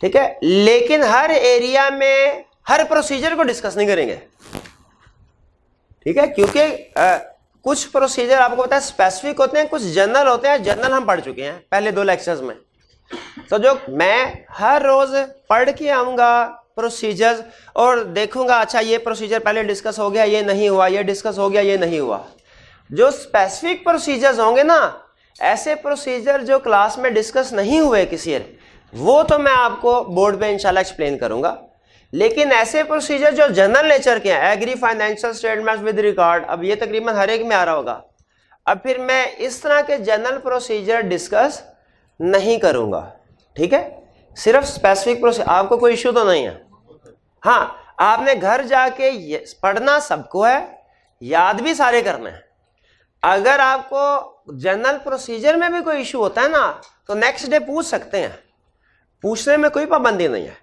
S2: ठीक है? लेकिन हर एरिया में हर प्रोसीजर को डिस्कस नहीं करेंगे, ठीक है? क्योंकि कुछ प्रोसीजर आपको पता है स्पेसिफिक होते हैं, कुछ जनरल होते हैं। जनरल हम पढ़ चुके हैं पहले 2 लेक्चर्स में। तो जो मैं हर रोज पढ़ के आऊंगा प्रोसीजर्स और देखूंगा अच्छा ये प्रोसीजर पहले डिस्कस हो गया, ये नहीं हुआ, ये डिस्कस हो गया, ये नहीं हुआ। जो स्पेसिफिक प्रोसीजर्स होंगे ना, ऐसे प्रोसीजर जो क्लास में डिस्कस नहीं हुए किसी, वो तो मैं आपको बोर्ड पे इंशाल्लाह एक्सप्लेन करूंगा। लेकिन ऐसे प्रोसीजर जो जनरल नेचर के हैं, agree financial statements with record, अब ये तकरीबन हर एक में आ रहा होगा, अब फिर मैं इस तरह के जनरल प्रोसीजर डिस्कस नहीं करूंगा, ठीक है? सिर्फ स्पेसिफिक प्रोसीजर। आपको कोई इश्यू तो नहीं है? हाँ, आपने घर जाके पढ़ना सबको है, याद भी सारे करने हैं। अगर आपको जनरल प्रोसीजर में भी कोई इश्यू होता है ना, तो नेक्स्ट डे पूछ सकते हैं, पूछने में कोई पाबंदी नहीं है।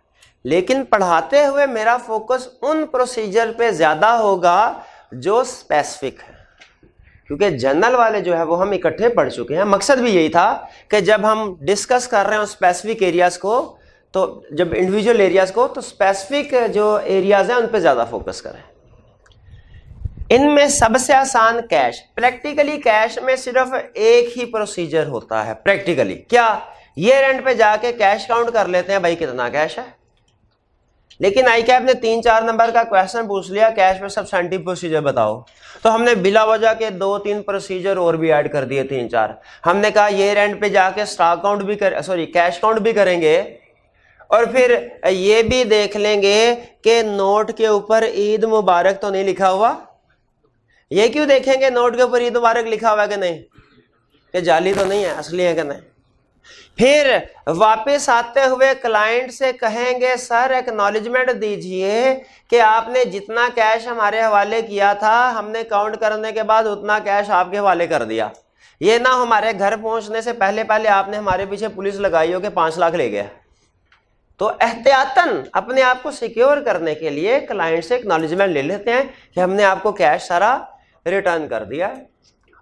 S2: लेकिन पढ़ाते हुए मेरा फोकस उन प्रोसीजर पे ज्यादा होगा जो स्पेसिफिक है, क्योंकि जनरल वाले जो है वो हम इकट्ठे पढ़ चुके हैं। मकसद भी यही था कि जब हम डिस्कस कर रहे हैं स्पेसिफिक एरियाज को, तो जब इंडिविजुअल एरियाज को, तो स्पेसिफिक जो एरियाज हैं उन पे ज्यादा फोकस करें। इनमें सबसे आसान कैश। प्रैक्टिकली कैश में सिर्फ एक ही प्रोसीजर होता है प्रैक्टिकली। क्या? ईयर एंड पे जाके कैश काउंट कर लेते हैं भाई कितना कैश है। लेकिन आई कैप ने 3-4 नंबर का क्वेश्चन पूछ लिया, कैश में सब्सटेंटिव प्रोसीजर बताओ, तो हमने बिला वजह के 2-3 प्रोसीजर और भी ऐड कर दिए, 3-4। हमने कहा ईयर एंड पे जाके स्टॉक काउंट भी कैश काउंट भी करेंगे, और फिर ये भी देख लेंगे कि नोट के ऊपर ईद मुबारक तो नहीं लिखा हुआ। ये क्यों देखेंगे नोट के ऊपर ईद मुबारक लिखा हुआ है कि नहीं, कि जाली तो नहीं है, असली है कि नहीं?
S1: फिर वापस आते हुए क्लाइंट से कहेंगे सर एक्नॉलेजमेंट दीजिए कि आपने जितना कैश हमारे हवाले किया था हमने काउंट करने के बाद उतना कैश आपके हवाले कर दिया। ये ना हमारे घर पहुंचने से पहले पहले आपने हमारे पीछे पुलिस लगाई हो कि 5 लाख ले गया। तो एहतियातन अपने आप को सिक्योर करने के लिए क्लाइंट से एक्नॉलेजमेंट ले लेते हैं कि हमने आपको कैश सारा रिटर्न कर दिया।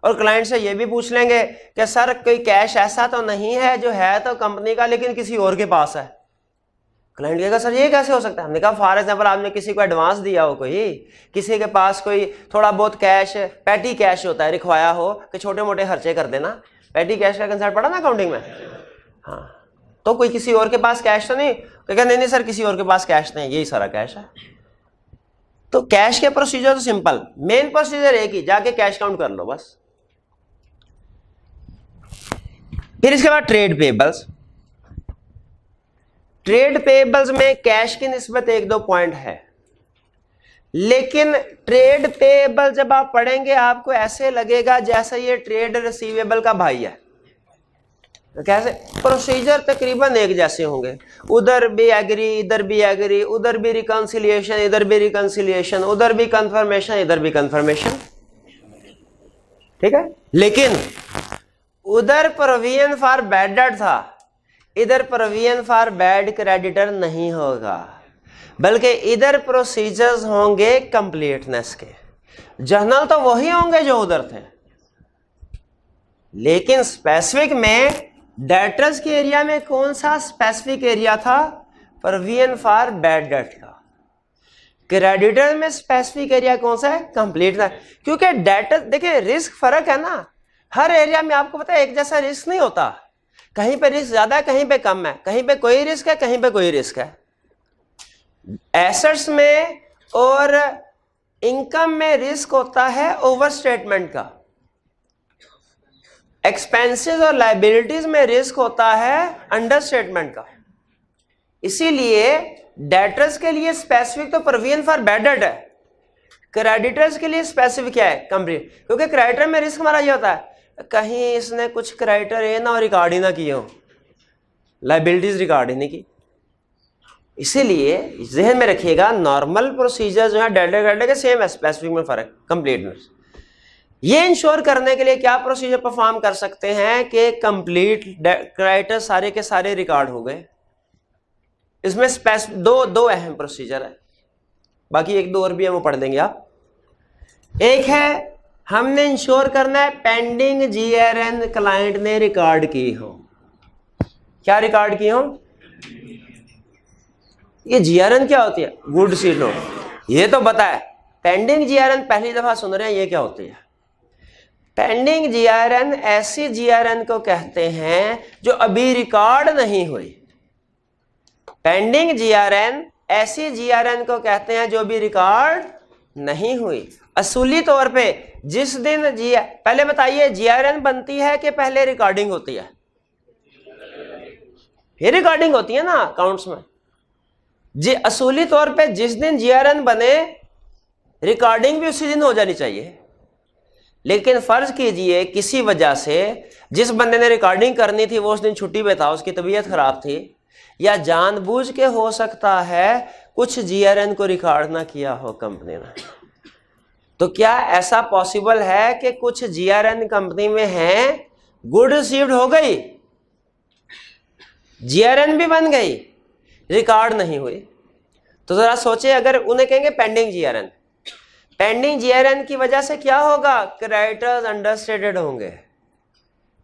S1: और क्लाइंट से ये भी पूछ लेंगे कि सर कोई कैश ऐसा तो नहीं है जो है तो कंपनी का लेकिन किसी और के पास है। क्लाइंट कहेगा सर ये कैसे हो सकता है। हमने कहा फॉर एग्जाम्पल आपने किसी को एडवांस दिया हो, कोई किसी के पास कोई थोड़ा बहुत कैश पैटी कैश होता है रिखवाया हो कि छोटे मोटे खर्चे कर देना। पैटी कैश का कंसेप्ट पढ़ा ना अकाउंटिंग में। हाँ, तो कोई किसी और के पास कैश तो नहीं, कहेगा नहीं सर किसी और के पास कैश नहीं, यही सारा कैश है। तो कैश के प्रोसीजर तो सिंपल, मेन प्रोसीजर एक ही, जाके कैश काउंट कर लो बस। फिर इसके बाद ट्रेड पेबल्स। ट्रेड पेबल्स में कैश की निस्बत 1-2 पॉइंट है, लेकिन ट्रेड पेबल जब आप पढ़ेंगे आपको ऐसे लगेगा जैसे ये ट्रेड रिसीवेबल का भाई है। तो कैसे प्रोसीजर तकरीबन एक जैसे होंगे, उधर भी एग्री इधर भी एग्री, उधर भी रिकंसिलिएशन इधर भी रिकंसिलिएशन, उधर भी कंफर्मेशन इधर भी कंफर्मेशन, ठीक है। लेकिन उधर प्रोविजन फॉर बैड डेट था, इधर प्रोविजन फॉर बैड क्रेडिटर नहीं होगा, बल्कि इधर प्रोसीजर्स होंगे कंप्लीटनेस के। जर्नल तो वही होंगे जो उधर थे, लेकिन स्पेसिफिक में डेटर्स के एरिया में कौन सा स्पेसिफिक एरिया था, प्रोविजन फॉर बैड डेट का। क्रेडिटर में स्पेसिफिक एरिया कौन सा है, कंप्लीटनेस। क्योंकि डेटर देखिए रिस्क फर्क है ना, हर एरिया में आपको पता है एक जैसा रिस्क नहीं होता, कहीं पे रिस्क ज्यादा है कहीं पे कम है, कहीं पे कोई रिस्क है कहीं पे कोई रिस्क है। एसेट्स में और इनकम में रिस्क होता है ओवर स्टेटमेंट का, एक्सपेंसेस और लायबिलिटीज में रिस्क होता है अंडर स्टेटमेंट का। इसीलिए डेटर्स के लिए स्पेसिफिक तो प्रोविजन फॉर बैड डेट है, क्रेडिटर्स के लिए स्पेसिफिक क्या है, कंप्लीट। क्योंकि क्रेडिटर में रिस्क हमारा ये होता है कहीं इसने कुछ क्रेडिटर ये ना रिकॉर्ड ही ना किए हो, लायबिलिटीज रिकॉर्ड ही नहीं की। इसीलिए जहन में रखिएगा नॉर्मल प्रोसीजर जो है डेटर क्रेडिटर के सेम है, स्पेसिफिक में फर्क कंप्लीटनेस। ये इंश्योर करने के लिए क्या प्रोसीजर परफॉर्म कर सकते हैं कि कंप्लीट क्रेडिटर सारे के सारे रिकॉर्ड हो गए। इसमें दो अहम प्रोसीजर है, बाकी 1-2 और भी है वो पढ़ देंगे आप। एक है हमने इंश्योर करना है पेंडिंग जीआरएन क्लाइंट ने रिकॉर्ड की हो। क्या रिकॉर्ड की हो, ये जीआरएन क्या होती है, गुड रिसीव्ड नोट, ये तो बताया। पेंडिंग जीआरएन पहली दफा सुन रहे हैं, ये क्या होती है। पेंडिंग जीआरएन ऐसी जीआरएन को कहते हैं जो अभी रिकॉर्ड नहीं हुई। पेंडिंग जीआरएन ऐसी जीआरएन को कहते हैं जो अभी रिकॉर्ड नहीं हुई। असूली तौर पे जिस दिन पहले बताइए जीआरएन बनती है कि पहले रिकॉर्डिंग होती है, फिर रिकॉर्डिंग होती है ना अकाउंट्स में। जी असूली तौर पे जिस दिन जीआरएन बने रिकॉर्डिंग भी उसी दिन हो जानी चाहिए। लेकिन फर्ज कीजिए किसी वजह से जिस बंदे ने रिकॉर्डिंग करनी थी वो उस दिन छुट्टी पे था, उसकी तबीयत खराब थी, या जानबूझ के हो सकता है कुछ जीआरएन को रिकॉर्ड ना किया हो कंपनी ने। तो क्या ऐसा पॉसिबल है कि कुछ जीआरएन कंपनी में हैं, गुड रिसीव्ड हो गई, जीआरएन भी बन गई, रिकॉर्ड नहीं हुई। तो जरा सोचे अगर उन्हें कहेंगे पेंडिंग जीआरएन, पेंडिंग जीआरएन की वजह से क्या होगा, क्रेडिटर्स अंडरस्टेटेड होंगे,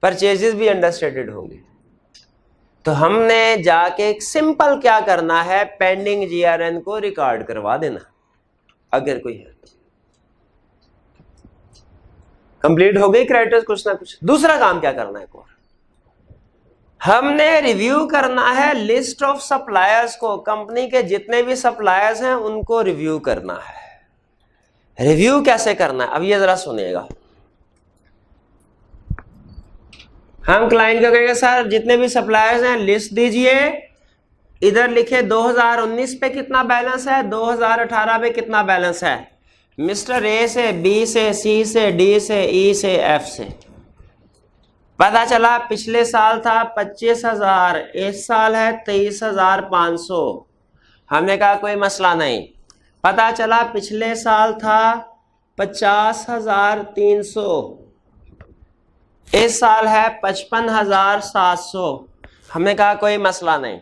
S1: परचेजेस भी अंडरस्टेटेड होंगे। तो हमने जाके सिंपल क्या करना है, पेंडिंग जीआरएन को रिकॉर्ड करवा देना अगर कोई है। कंप्लीट हो गई क्रेडिटर्स कुछ ना कुछ। दूसरा काम क्या करना है, को हमने रिव्यू करना है लिस्ट ऑफ सप्लायर्स को, कंपनी के जितने भी सप्लायर्स हैं उनको रिव्यू करना है। रिव्यू कैसे करना है अब ये जरा सुनिएगा। हम क्लाइंट को कहेंगे सर जितने भी सप्लायर्स हैं लिस्ट दीजिए, इधर लिखे 2019 पे कितना बैलेंस है, 2018 पे कितना बैलेंस है, मिस्टर ए से, बी से, सी से, डी से, ई से, एफ से।
S2: पता चला पिछले साल था 25,000, इस साल है 23,500। हमने कहा कोई मसला नहीं। पता चला पिछले साल था 50,300, इस साल है 55,700। हमने कहा कोई मसला नहीं।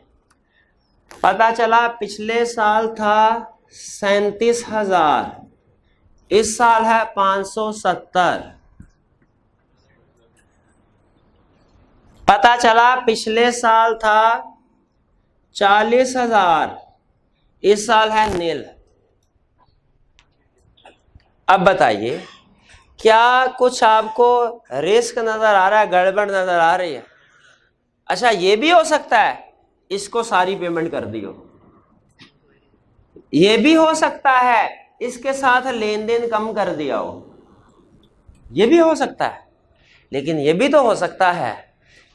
S2: पता चला पिछले साल था 37,000, इस साल है 570। पता चला पिछले साल था 40,000, इस साल है नील। अब बताइए क्या कुछ आपको रिस्क नजर आ रहा है, गड़बड़ नजर आ रही है? अच्छा ये भी हो सकता है इसको सारी पेमेंट कर दी हो, ये भी हो सकता है इसके साथ लेन देन कम कर दिया हो, ये भी हो सकता है। लेकिन ये भी तो हो सकता है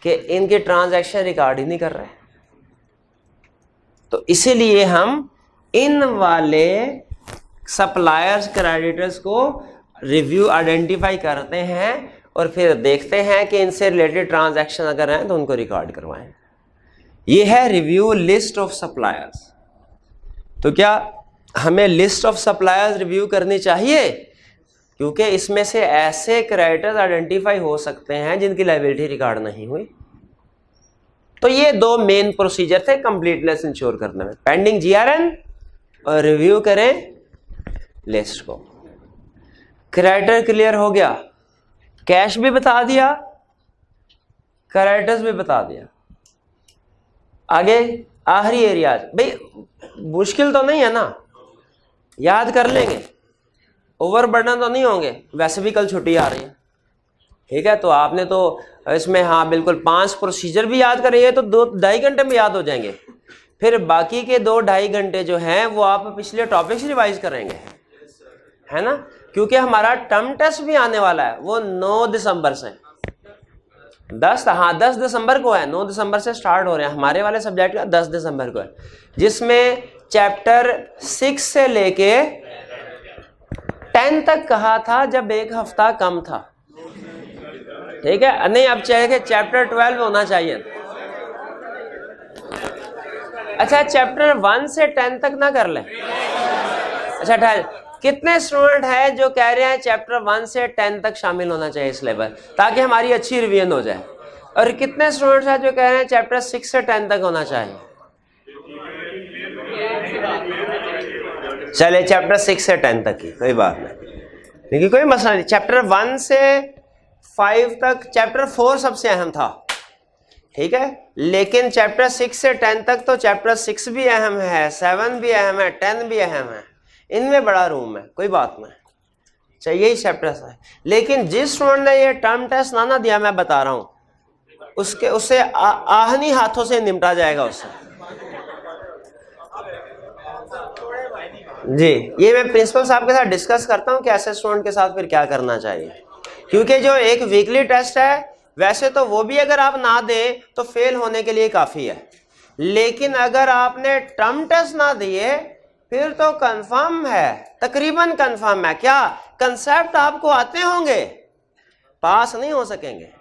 S2: कि इनके ट्रांजैक्शन रिकॉर्ड ही नहीं कर रहे। तो इसीलिए हम इन वाले सप्लायर्स क्रेडिटर्स को रिव्यू आइडेंटिफाई करते हैं और फिर देखते हैं कि इनसे रिलेटेड ट्रांजैक्शन अगर हैं तो उनको रिकॉर्ड करवाएं। ये है रिव्यू लिस्ट ऑफ सप्लायर्स। तो क्या हमें लिस्ट ऑफ सप्लायर्स रिव्यू करनी चाहिए? क्योंकि इसमें से ऐसे क्रेडिटर्स आइडेंटिफाई हो सकते हैं जिनकी लायबिलिटी रिकॉर्ड नहीं हुई। तो ये दो मेन प्रोसीजर थे कंप्लीटनेस इंश्योर करने में, पेंडिंग जीआरएन और रिव्यू करें लिस्ट को। क्रेडिटर क्लियर हो गया, कैश भी बता दिया, क्रेडिटर्स भी बता दिया। आगे आखिरी एरिया, भाई मुश्किल तो नहीं है ना, याद कर लेंगे, ओवरबर्डन तो नहीं होंगे। वैसे भी कल छुट्टी आ रही है, ठीक है? तो आपने तो इसमें हाँ बिल्कुल 5 प्रोसीजर भी याद करेंगे तो 2-2.5 घंटे में याद हो जाएंगे। फिर बाकी के 2-2.5 घंटे जो हैं वो आप पिछले टॉपिक्स रिवाइज करेंगे, है ना? क्योंकि हमारा टर्म टेस्ट भी आने वाला है, वो 9 दिसंबर से 10 दिसंबर को है। 9 दिसंबर से स्टार्ट हो रहे हैं हमारे वाले सब्जेक्ट का, 10 दिसंबर को है, जिसमें चैप्टर 6 से लेके 10 तक कहा था जब एक हफ्ता कम था, ठीक है? नहीं अब चाहिए चैप्टर 12 होना चाहिए। अच्छा चैप्टर 1 से 10 तक ना कर लें? अच्छा ठहर, कितने स्टूडेंट हैं जो कह रहे हैं चैप्टर 1 से 10 तक शामिल होना चाहिए सिलेबस, ताकि हमारी अच्छी रिवीजन हो जाए? और कितने स्टूडेंट्स हैं जो कह रहे हैं चैप्टर 6 से 10 तक होना चाहिए? चले चैप्टर 6 से 10 तक ही, कोई बात नहीं, लेकिन कोई मसला नहीं। चैप्टर 1 से 5 तक, चैप्टर 4 सबसे अहम था, ठीक है? लेकिन चैप्टर 6 से 10 तक तो चैप्टर 6 भी अहम है, 7 भी अहम है, 10 भी अहम है, इनमें बड़ा रूम है, कोई बात नहीं, चाहिए ही चैप्टर है। लेकिन जिस स्टूडेंट ने ये टर्म टेस्ट ना दिया, मैं बता रहा हूं उससे आहनी हाथों से निपटा जाएगा उससे। जी ये मैं प्रिंसिपल साहब के साथ डिस्कस करता हूं कि ऐसे स्टूडेंट के साथ फिर क्या करना चाहिए। क्योंकि जो एक वीकली टेस्ट है वैसे तो वो भी अगर आप ना दें तो फेल होने के लिए काफ़ी है, लेकिन अगर आपने टर्म टेस्ट ना दिए फिर तो कंफर्म है, तकरीबन कंफर्म है। क्या कंसेप्ट आपको आते होंगे, पास नहीं हो सकेंगे।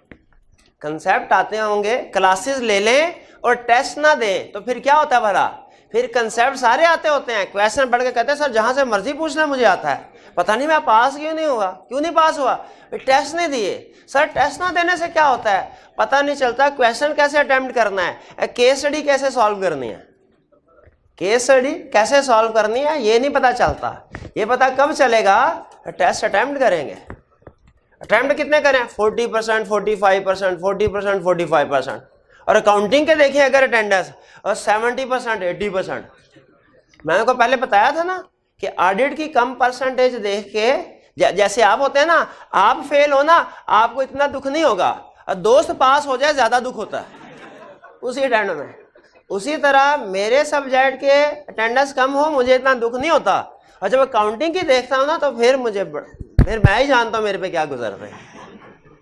S2: कंसेप्ट आते होंगे, क्लासेस ले लें और टेस्ट ना दें तो फिर क्या होता है भला? फिर कंसेप्ट सारे आते होते हैं, क्वेश्चन पढ़ के कहते हैं सर जहां से मर्जी पूछना मुझे आता है, पता नहीं मैं पास क्यों नहीं हुआ, क्यों नहीं पास हुआ? टेस्ट नहीं दिए। सर टेस्ट ना देने से क्या होता है? पता नहीं चलता क्वेश्चन कैसे अटेम्प्ट करना है, केस स्टडी कैसे सॉल्व करनी है, केस स्टडी कैसे सॉल्व करनी है ये नहीं पता चलता। ये पता कब चलेगा? टेस्ट अटेम्प्ट करेंगे। अटेम्प्ट कितने करें? 40%, 45%, 40%, 45%। और अकाउंटिंग के देखिए अगर अटेंडेंस और 70%, 80%। मैंने को पहले बताया था ना कि ऑडिट की कम परसेंटेज देख के, जैसे आप होते हैं ना, आप फेल हो ना आपको इतना दुख नहीं होगा, और दोस्त पास हो जाए ज्यादा दुख होता है उसी अटेंड में। उसी तरह मेरे सब्जेक्ट के अटेंडेंस कम हो मुझे इतना दुख नहीं होता, और जब अकाउंटिंग की देखता हूँ ना तो फिर मैं ही जानता हूँ मेरे पे क्या गुजर रहे हैं।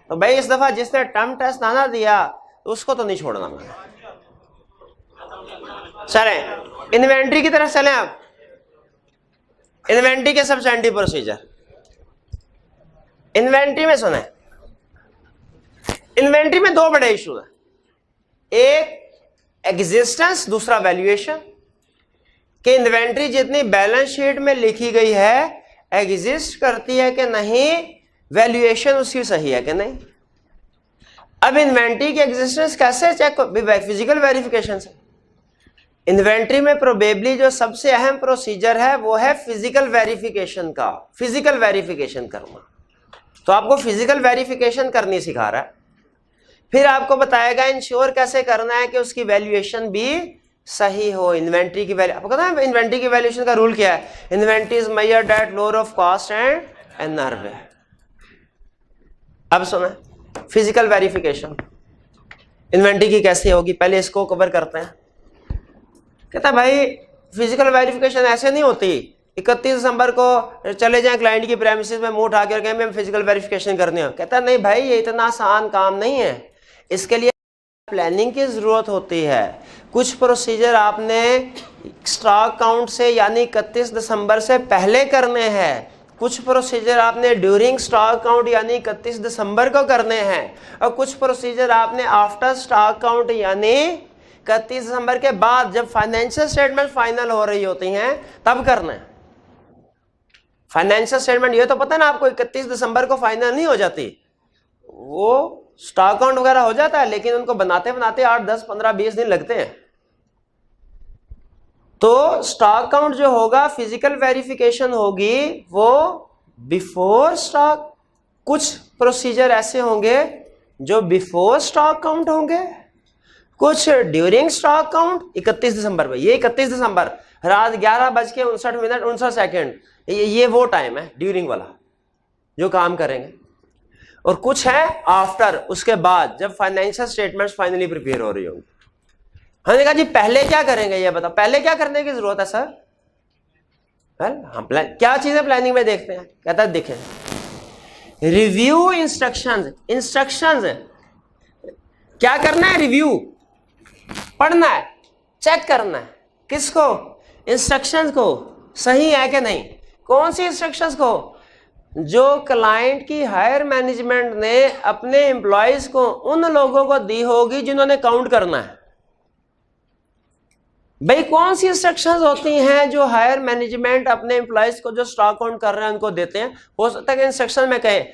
S2: तो भाई इस दफा जिसने टर्म टेस्ट ना दिया तो उसको तो नहीं छोड़ना मैंने। चलें इन्वेंट्री की तरफ चलें। आप इन्वेंट्री के सब्सटेंटिव प्रोसीजर, इन्वेंट्री में सुने,
S1: इन्वेंट्री में दो बड़े इशू हैं, एक एग्जिस्टेंस, दूसरा वैल्यूएशन। कि इन्वेंट्री जितनी बैलेंस शीट में लिखी गई है एग्जिस्ट करती है कि नहीं, वैल्यूएशन उसकी सही है कि नहीं। अब इन्वेंट्री की एग्जिस्टेंस कैसे चेक, फिजिकल वेरिफिकेशन से। इन्वेंट्री में प्रोबेबली जो सबसे अहम प्रोसीजर है वो है फिजिकल वेरिफिकेशन का, फिजिकल वेरिफिकेशन करना। तो आपको फिजिकल वेरिफिकेशन करनी सिखा रहा है, फिर आपको बताएगा इंश्योर कैसे करना है कि उसकी वैल्यूएशन भी सही हो। इन्वेंट्री की वैल्यू, आपको पता है इन्वेंट्री की वैल्यूएशन का रूल क्या है? Inventory is measured at lower of cost and NRV. अब सुना फिजिकल वेरिफिकेशन इन्वेंट्री की कैसे होगी, पहले इसको कवर करते हैं। कहता भाई फिजिकल वेरिफिकेशन ऐसे नहीं होती 31 दिसंबर को चले जाएं क्लाइंट की प्रेमिसेस में मुंह उठा के कहें मैं फिजिकल वेरिफिकेशन करनी है। कहता नहीं भाई ये इतना आसान काम नहीं है, इसके लिए प्लानिंग की जरूरत होती है। कुछ प्रोसीजर आपने स्टॉक काउंट से यानी 31 दिसंबर से पहले करने हैं, कुछ प्रोसीजर आपने ड्यूरिंग स्टॉक काउंट यानी 31 दिसंबर को करने हैं, और कुछ प्रोसीजर आपने आफ्टर स्टॉक काउंट यानी 31 दिसंबर के बाद जब फाइनेंशियल स्टेटमेंट फाइनल हो रही होती हैं तब करना है। फाइनेंशियल स्टेटमेंट ये तो पता है ना आपको 31 दिसंबर को फाइनल नहीं हो जाती, वो स्टॉक अकाउंट वगैरह हो जाता है लेकिन उनको बनाते बनाते 8, 10, 15, 20 दिन लगते हैं। तो स्टॉक अकाउंट जो होगा फिजिकल वेरिफिकेशन होगी वो बिफोर स्टॉक, कुछ प्रोसीजर ऐसे होंगे जो बिफोर स्टॉक काउंट होंगे, कुछ ड्यूरिंग स्टॉक काउंट 31 दिसंबर में। ये 31 दिसंबर रात 11:59 ये वो टाइम है ड्यूरिंग वाला जो काम करेंगे, और कुछ है आफ्टर, उसके बाद जब फाइनेंशियल स्टेटमेंट्स फाइनली प्रिपेयर हो रही होंगी। हमने कहा जी पहले क्या करेंगे ये बताओ, पहले क्या करने की जरूरत है सर? हम क्या चीजें प्लानिंग में देखते हैं? कहता है देखें रिव्यू इंस्ट्रक्शंस। इंस्ट्रक्शंस क्या करना है? रिव्यू पढ़ना है, चेक करना है। किसको? इंस्ट्रक्शंस को सही है कि नहीं। कौन सी इंस्ट्रक्शंस को? जो क्लाइंट की हायर मैनेजमेंट ने अपने एम्प्लॉयज को उन लोगों को दी होगी जिन्होंने काउंट करना है। भाई कौन सी इंस्ट्रक्शंस होती हैं जो हायर मैनेजमेंट अपने एम्प्लॉयज को जो स्टॉक काउंट कर रहे हैं उनको देते हैं? हो सकता है कि इंस्ट्रक्शन में कहे,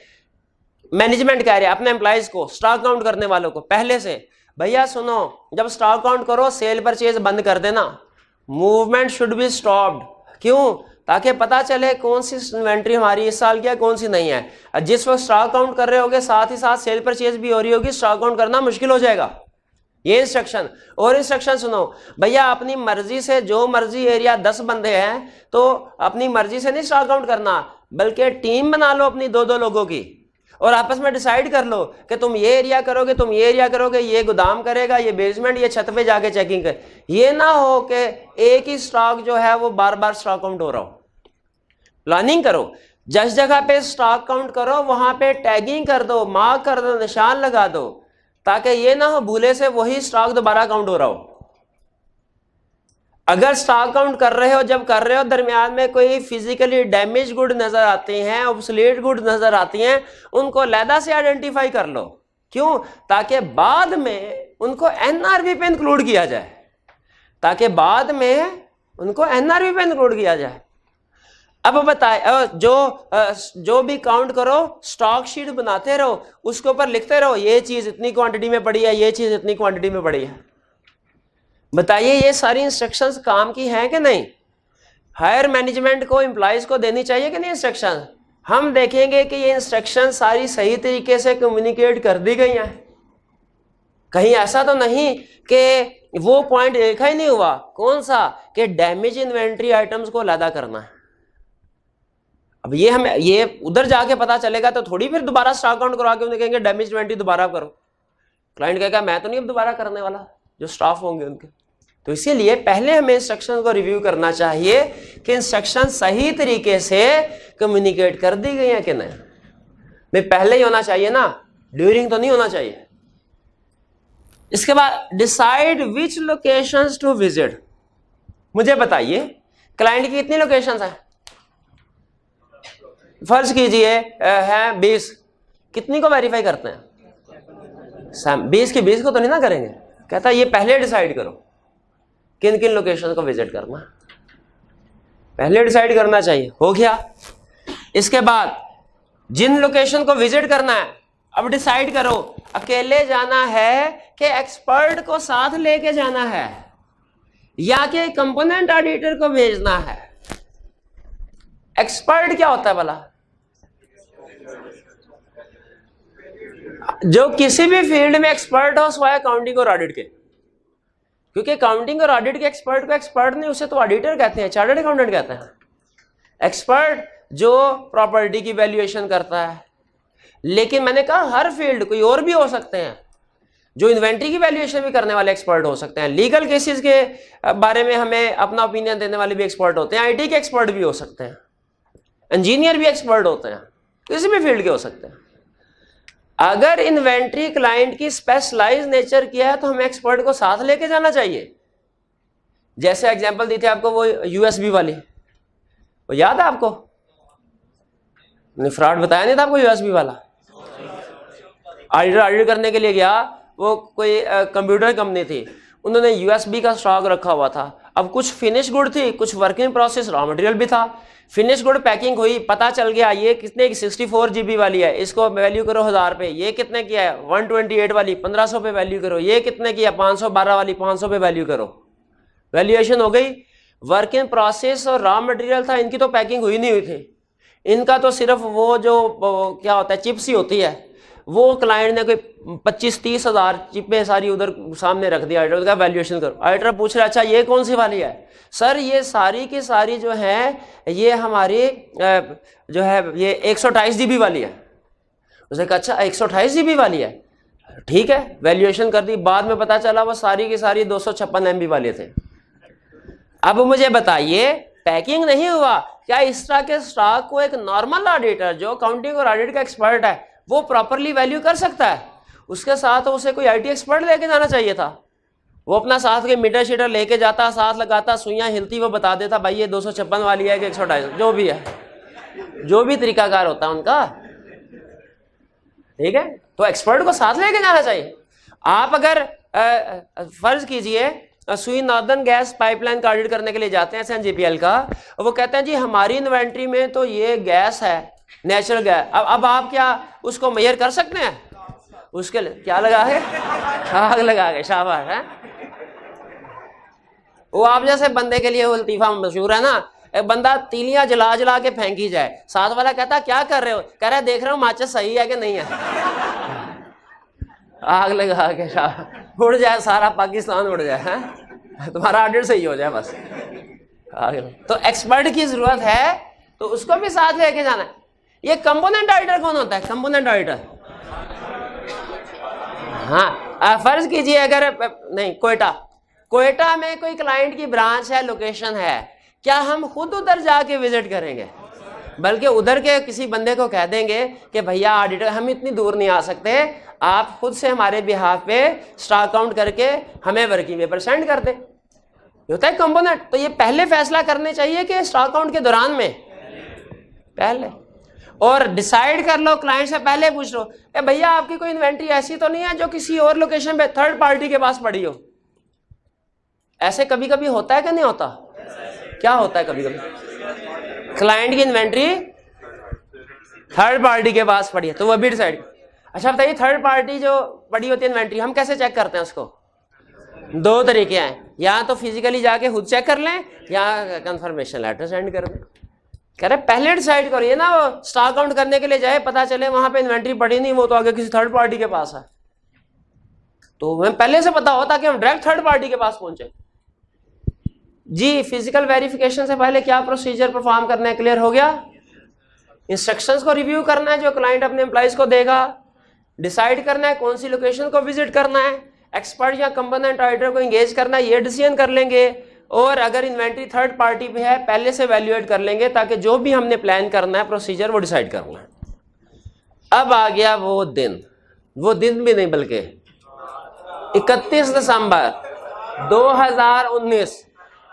S1: मैनेजमेंट कह रहे हैं अपने एम्प्लॉयज को, स्टॉक काउंट करने वालों को पहले से, भैया सुनो जब स्टॉक काउंट करो सेल परचेज बंद कर देना, मूवमेंट शुड बी स्टॉप्ड। क्यों? ताकि पता चले कौन सी इन्वेंट्री हमारी इस साल की है कौन सी नहीं है। जिस वक्त स्टॉक काउंट कर रहे होगे साथ ही साथ सेल परचेज भी हो रही होगी, स्टॉक काउंट करना मुश्किल हो जाएगा। ये इंस्ट्रक्शन। और इंस्ट्रक्शन सुनो भैया, अपनी मर्जी से जो मर्जी एरिया 10 बंदे हैं तो अपनी मर्जी से नहीं स्टॉक काउंट करना, बल्कि टीम बना लो अपनी 2-2 लोगों की और आपस में डिसाइड कर लो कि तुम ये एरिया करोगे, तुम ये एरिया करोगे, ये गोदाम करेगा, ये बेसमेंट, ये छत पे जाके चेकिंग कर। ये ना हो कि एक ही स्टॉक जो है वो बार बार स्टॉक काउंट हो रहा हो। प्लानिंग करो, जिस जगह पे स्टॉक काउंट करो वहां पे टैगिंग कर दो, मार्क कर दो, निशान लगा दो, ताकि ये ना हो भूले से वही स्टॉक दोबारा काउंट हो रहा हो। अगर स्टॉक काउंट कर रहे हो, जब कर रहे हो दरमियान में कोई फिजिकली डैमेज गुड नजर आती हैं, ऑब्सोलीट गुड नजर आती हैं, उनको अलहदा से आइडेंटिफाई कर लो। क्यों? ताकि बाद में उनको एनआरवी पे इंक्लूड किया जाए, ताकि बाद में उनको एनआरवी पे इंक्लूड किया जाए। अब बताए जो भी काउंट करो स्टॉक शीट बनाते रहो, उसके ऊपर लिखते रहो ये चीज इतनी क्वांटिटी में पड़ी है, ये चीज इतनी क्वांटिटी में पड़ी है। बताइए ये सारी इंस्ट्रक्शंस काम की हैं कि नहीं? हायर मैनेजमेंट को एम्प्लॉयज को देनी चाहिए कि नहीं इंस्ट्रक्शन? हम देखेंगे कि ये इंस्ट्रक्शन सारी सही तरीके से कम्युनिकेट कर दी गई हैं। कहीं ऐसा तो नहीं कि वो पॉइंट देखा ही नहीं हुआ। कौन सा? कि डैमेज इन्वेंट्री आइटम्स को अलहदा करना है। अब ये हम ये उधर जाके पता चलेगा तो थोड़ी फिर दोबारा स्टॉक काउंट करवा के उन्हें कहेंगे डैमेज इन्वेंट्री दोबारा करो। क्लाइंट कहेगा मैं तो नहीं अब दोबारा करने वाला, जो स्टाफ होंगे उनके। तो इसीलिए पहले हमें इंस्ट्रक्शन को रिव्यू करना चाहिए कि इंस्ट्रक्शन सही तरीके से कम्युनिकेट कर दी गई है कि नहीं। भाई पहले ही होना चाहिए ना, ड्यूरिंग तो नहीं होना चाहिए। इसके बाद decide which locations to visit. मुझे बताइए क्लाइंट की कितनी लोकेशंस हैं? फर्ज कीजिए है 20, कितनी को वेरीफाई करते हैं?
S2: 20 की 20 को तो नहीं ना करेंगे। कहता है ये पहले डिसाइड करो किन किन लोकेशन को विजिट करना, पहले डिसाइड करना चाहिए। हो गया। इसके बाद जिन लोकेशन को विजिट करना है अब डिसाइड करो अकेले जाना है कि एक्सपर्ट को साथ लेके जाना है या कि कंपोनेंट ऑडिटर को भेजना है। एक्सपर्ट क्या होता है भला? जो किसी भी फील्ड में एक्सपर्ट हो स्वाय अकाउंटिंग और ऑडिट के, क्योंकि अकाउंटिंग और ऑडिट के एक्सपर्ट को एक्सपर्ट नहीं, उसे तो ऑडिटर कहते हैं, चार्टर्ड अकाउंटेंट कहते हैं। एक्सपर्ट जो प्रॉपर्टी की वैल्यूएशन करता है, लेकिन मैंने कहा हर फील्ड कोई और भी हो सकते हैं, जो इन्वेंट्री की वैल्यूएशन भी करने वाले एक्सपर्ट हो सकते हैं, लीगल केसेस के बारे में हमें अपना ओपिनियन देने वाले भी एक्सपर्ट होते हैं, आईटी के एक्सपर्ट भी हो सकते हैं, इंजीनियर भी एक्सपर्ट होते हैं, किसी भी फील्ड के हो सकते हैं। अगर इन्वेंट्री क्लाइंट की स्पेशलाइज नेचर किया है तो हमें एक्सपर्ट को साथ लेके जाना चाहिए। जैसे एग्जांपल दी थी आपको वो यूएसबी वाली, वो याद है आपको? फ्रॉड बताया नहीं था आपको यूएसबी वाला? ऑडिट करने के लिए गया, वो कोई कंप्यूटर कंपनी थी, उन्होंने यूएसबी का स्टॉक रखा हुआ था। अब कुछ फिनिश गुड थी, कुछ वर्किंग प्रोसेस रॉ मटेरियल भी था। फिनिश गुड पैकिंग हुई, पता चल गया ये कितने की 64 GB वाली है, इसको वैल्यू करो 1000 पे। ये कितने की है 128 वाली 1500 पे वैल्यू करो। ये कितने की है 512 वाली 500 पे वैल्यू करो। वैल्यूएशन हो गई। वर्किंग प्रोसेस और रॉ मटेरियल था, इनकी तो पैकिंग हुई नहीं हुई थी, इनका तो सिर्फ वो जो क्या होता है चिप्स ही होती है, वो क्लाइंट ने कोई 25-30 हज़ार चिपें सारी उधर सामने रख दी। ऑडिटर का वैल्यूएशन करो। ऑडिटर पूछ रहा अच्छा ये कौन सी वाली है? सर ये सारी की सारी जो है ये हमारी जो है ये 128 GB वाली है। उसने कहा अच्छा 128 GB वाली है, ठीक है, वैल्यूएशन कर दी। बाद में पता चला वो सारी की सारी 256 MB वाले थे। अब मुझे बताइए पैकिंग नहीं हुआ, क्या इस तरह के स्टॉक को एक नॉर्मल ऑडिटर जो अकाउंटिंग और ऑडिट का एक्सपर्ट है वो प्रॉपरली वैल्यू कर सकता है? उसके साथ उसे कोई आईटी एक्सपर्ट लेके जाना चाहिए था। वो अपना साथ के मीटर शीटर लेके जाता, साथ लगाता, सुइयां हिलती, वो बता देता भाई ये 256 वाली है कि 128, जो भी है, जो भी तरीकाकार होता है उनका, ठीक है। तो एक्सपर्ट को साथ लेके जाना चाहिए। आप अगर फर्ज कीजिए सुई नॉर्दर्न गैस पाइपलाइन का ऑडिट करने के लिए जाते हैं SNGPL का, वो कहते हैं जी हमारी इन्वेंट्री में तो ये गैस है नेचुरल गैस। अब आप क्या उसको मेजर कर सकते हैं? उसके लिए क्या लगा है? आग लगा के, शाबाश है। वो आप जैसे बंदे के लिए वो लतीफा मशहूर है ना, एक बंदा तीलियां जला जला के फेंकी जाए, साथ वाला कहता क्या कर रहे हो? कह रहा है देख रहा हूं माचिस सही है कि नहीं है। आग लगा के शाबाश, उड़ जाए सारा पाकिस्तान उड़ जाए, है तुम्हारा ऑडिट सही हो जाए बस। तो एक्सपर्ट की जरूरत है, तो उसको भी साथ लेके जाना है। ये कंपोनेंट ऑडिटर कौन होता है? कंपोनेंट ऑडिटर, हाँ फर्ज कीजिए अगर नहीं कोयटा में कोई क्लाइंट की ब्रांच है, लोकेशन है, क्या हम खुद उधर जाके विजिट करेंगे? बल्कि उधर के किसी बंदे को कह देंगे कि भैया ऑडिटर हम इतनी दूर नहीं आ सकते, आप खुद से हमारे बिहाफ पे स्टॉक काउंट करके हमें वर्किंग पेपर सेंड कर दे। ये होता है कंपोनेंट। तो ये पहले फैसला करने चाहिए कि स्टॉक काउंट के दौरान में पहले, और डिसाइड कर लो, क्लाइंट से पहले पूछ लो भैया आपकी कोई इन्वेंट्री ऐसी तो नहीं है जो किसी और लोकेशन पे थर्ड पार्टी के पास पड़ी हो? ऐसे कभी कभी होता है कि नहीं होता? क्या होता है कभी कभी क्लाइंट की इन्वेंट्री थर्ड पार्टी के पास पड़ी है, तो वह भी डिसाइड। अच्छा बताइए थर्ड पार्टी जो पड़ी होती है इन्वेंट्री, हम कैसे चेक करते हैं उसको? दो तरीके हैं, या तो फिजिकली जाके खुद चेक कर लें या कंफर्मेशन लेटर सेंड कर दें। कह रहे पहले डिसाइड करिए ना, वो स्टॉक काउंट करने के लिए जाए, पता चले वहां पे इन्वेंट्री पड़ी नहीं, वो तो आगे किसी थर्ड पार्टी के पास है। तो हमें पहले से पता हो ताकि हम डायरेक्ट थर्ड पार्टी के पास पहुंचे। जी फिजिकल वेरिफिकेशन से पहले क्या प्रोसीजर परफॉर्म करना है, क्लियर हो गया? इंस्ट्रक्शंस को रिव्यू करना है जो क्लाइंट अपने एम्प्लॉइज को देगा, डिसाइड करना है कौन सी लोकेशन को विजिट करना है, एक्सपर्ट या कंपोनेंट ऑडिटर को एंगेज करना है, ये डिसीजन कर लेंगे। और अगर इन्वेंट्री थर्ड पार्टी पे है पहले से वैल्यूएट कर लेंगे ताकि जो भी हमने प्लान करना है प्रोसीजर वो डिसाइड करना है। अब आ गया वो दिन भी नहीं बल्कि 31 दिसंबर 2019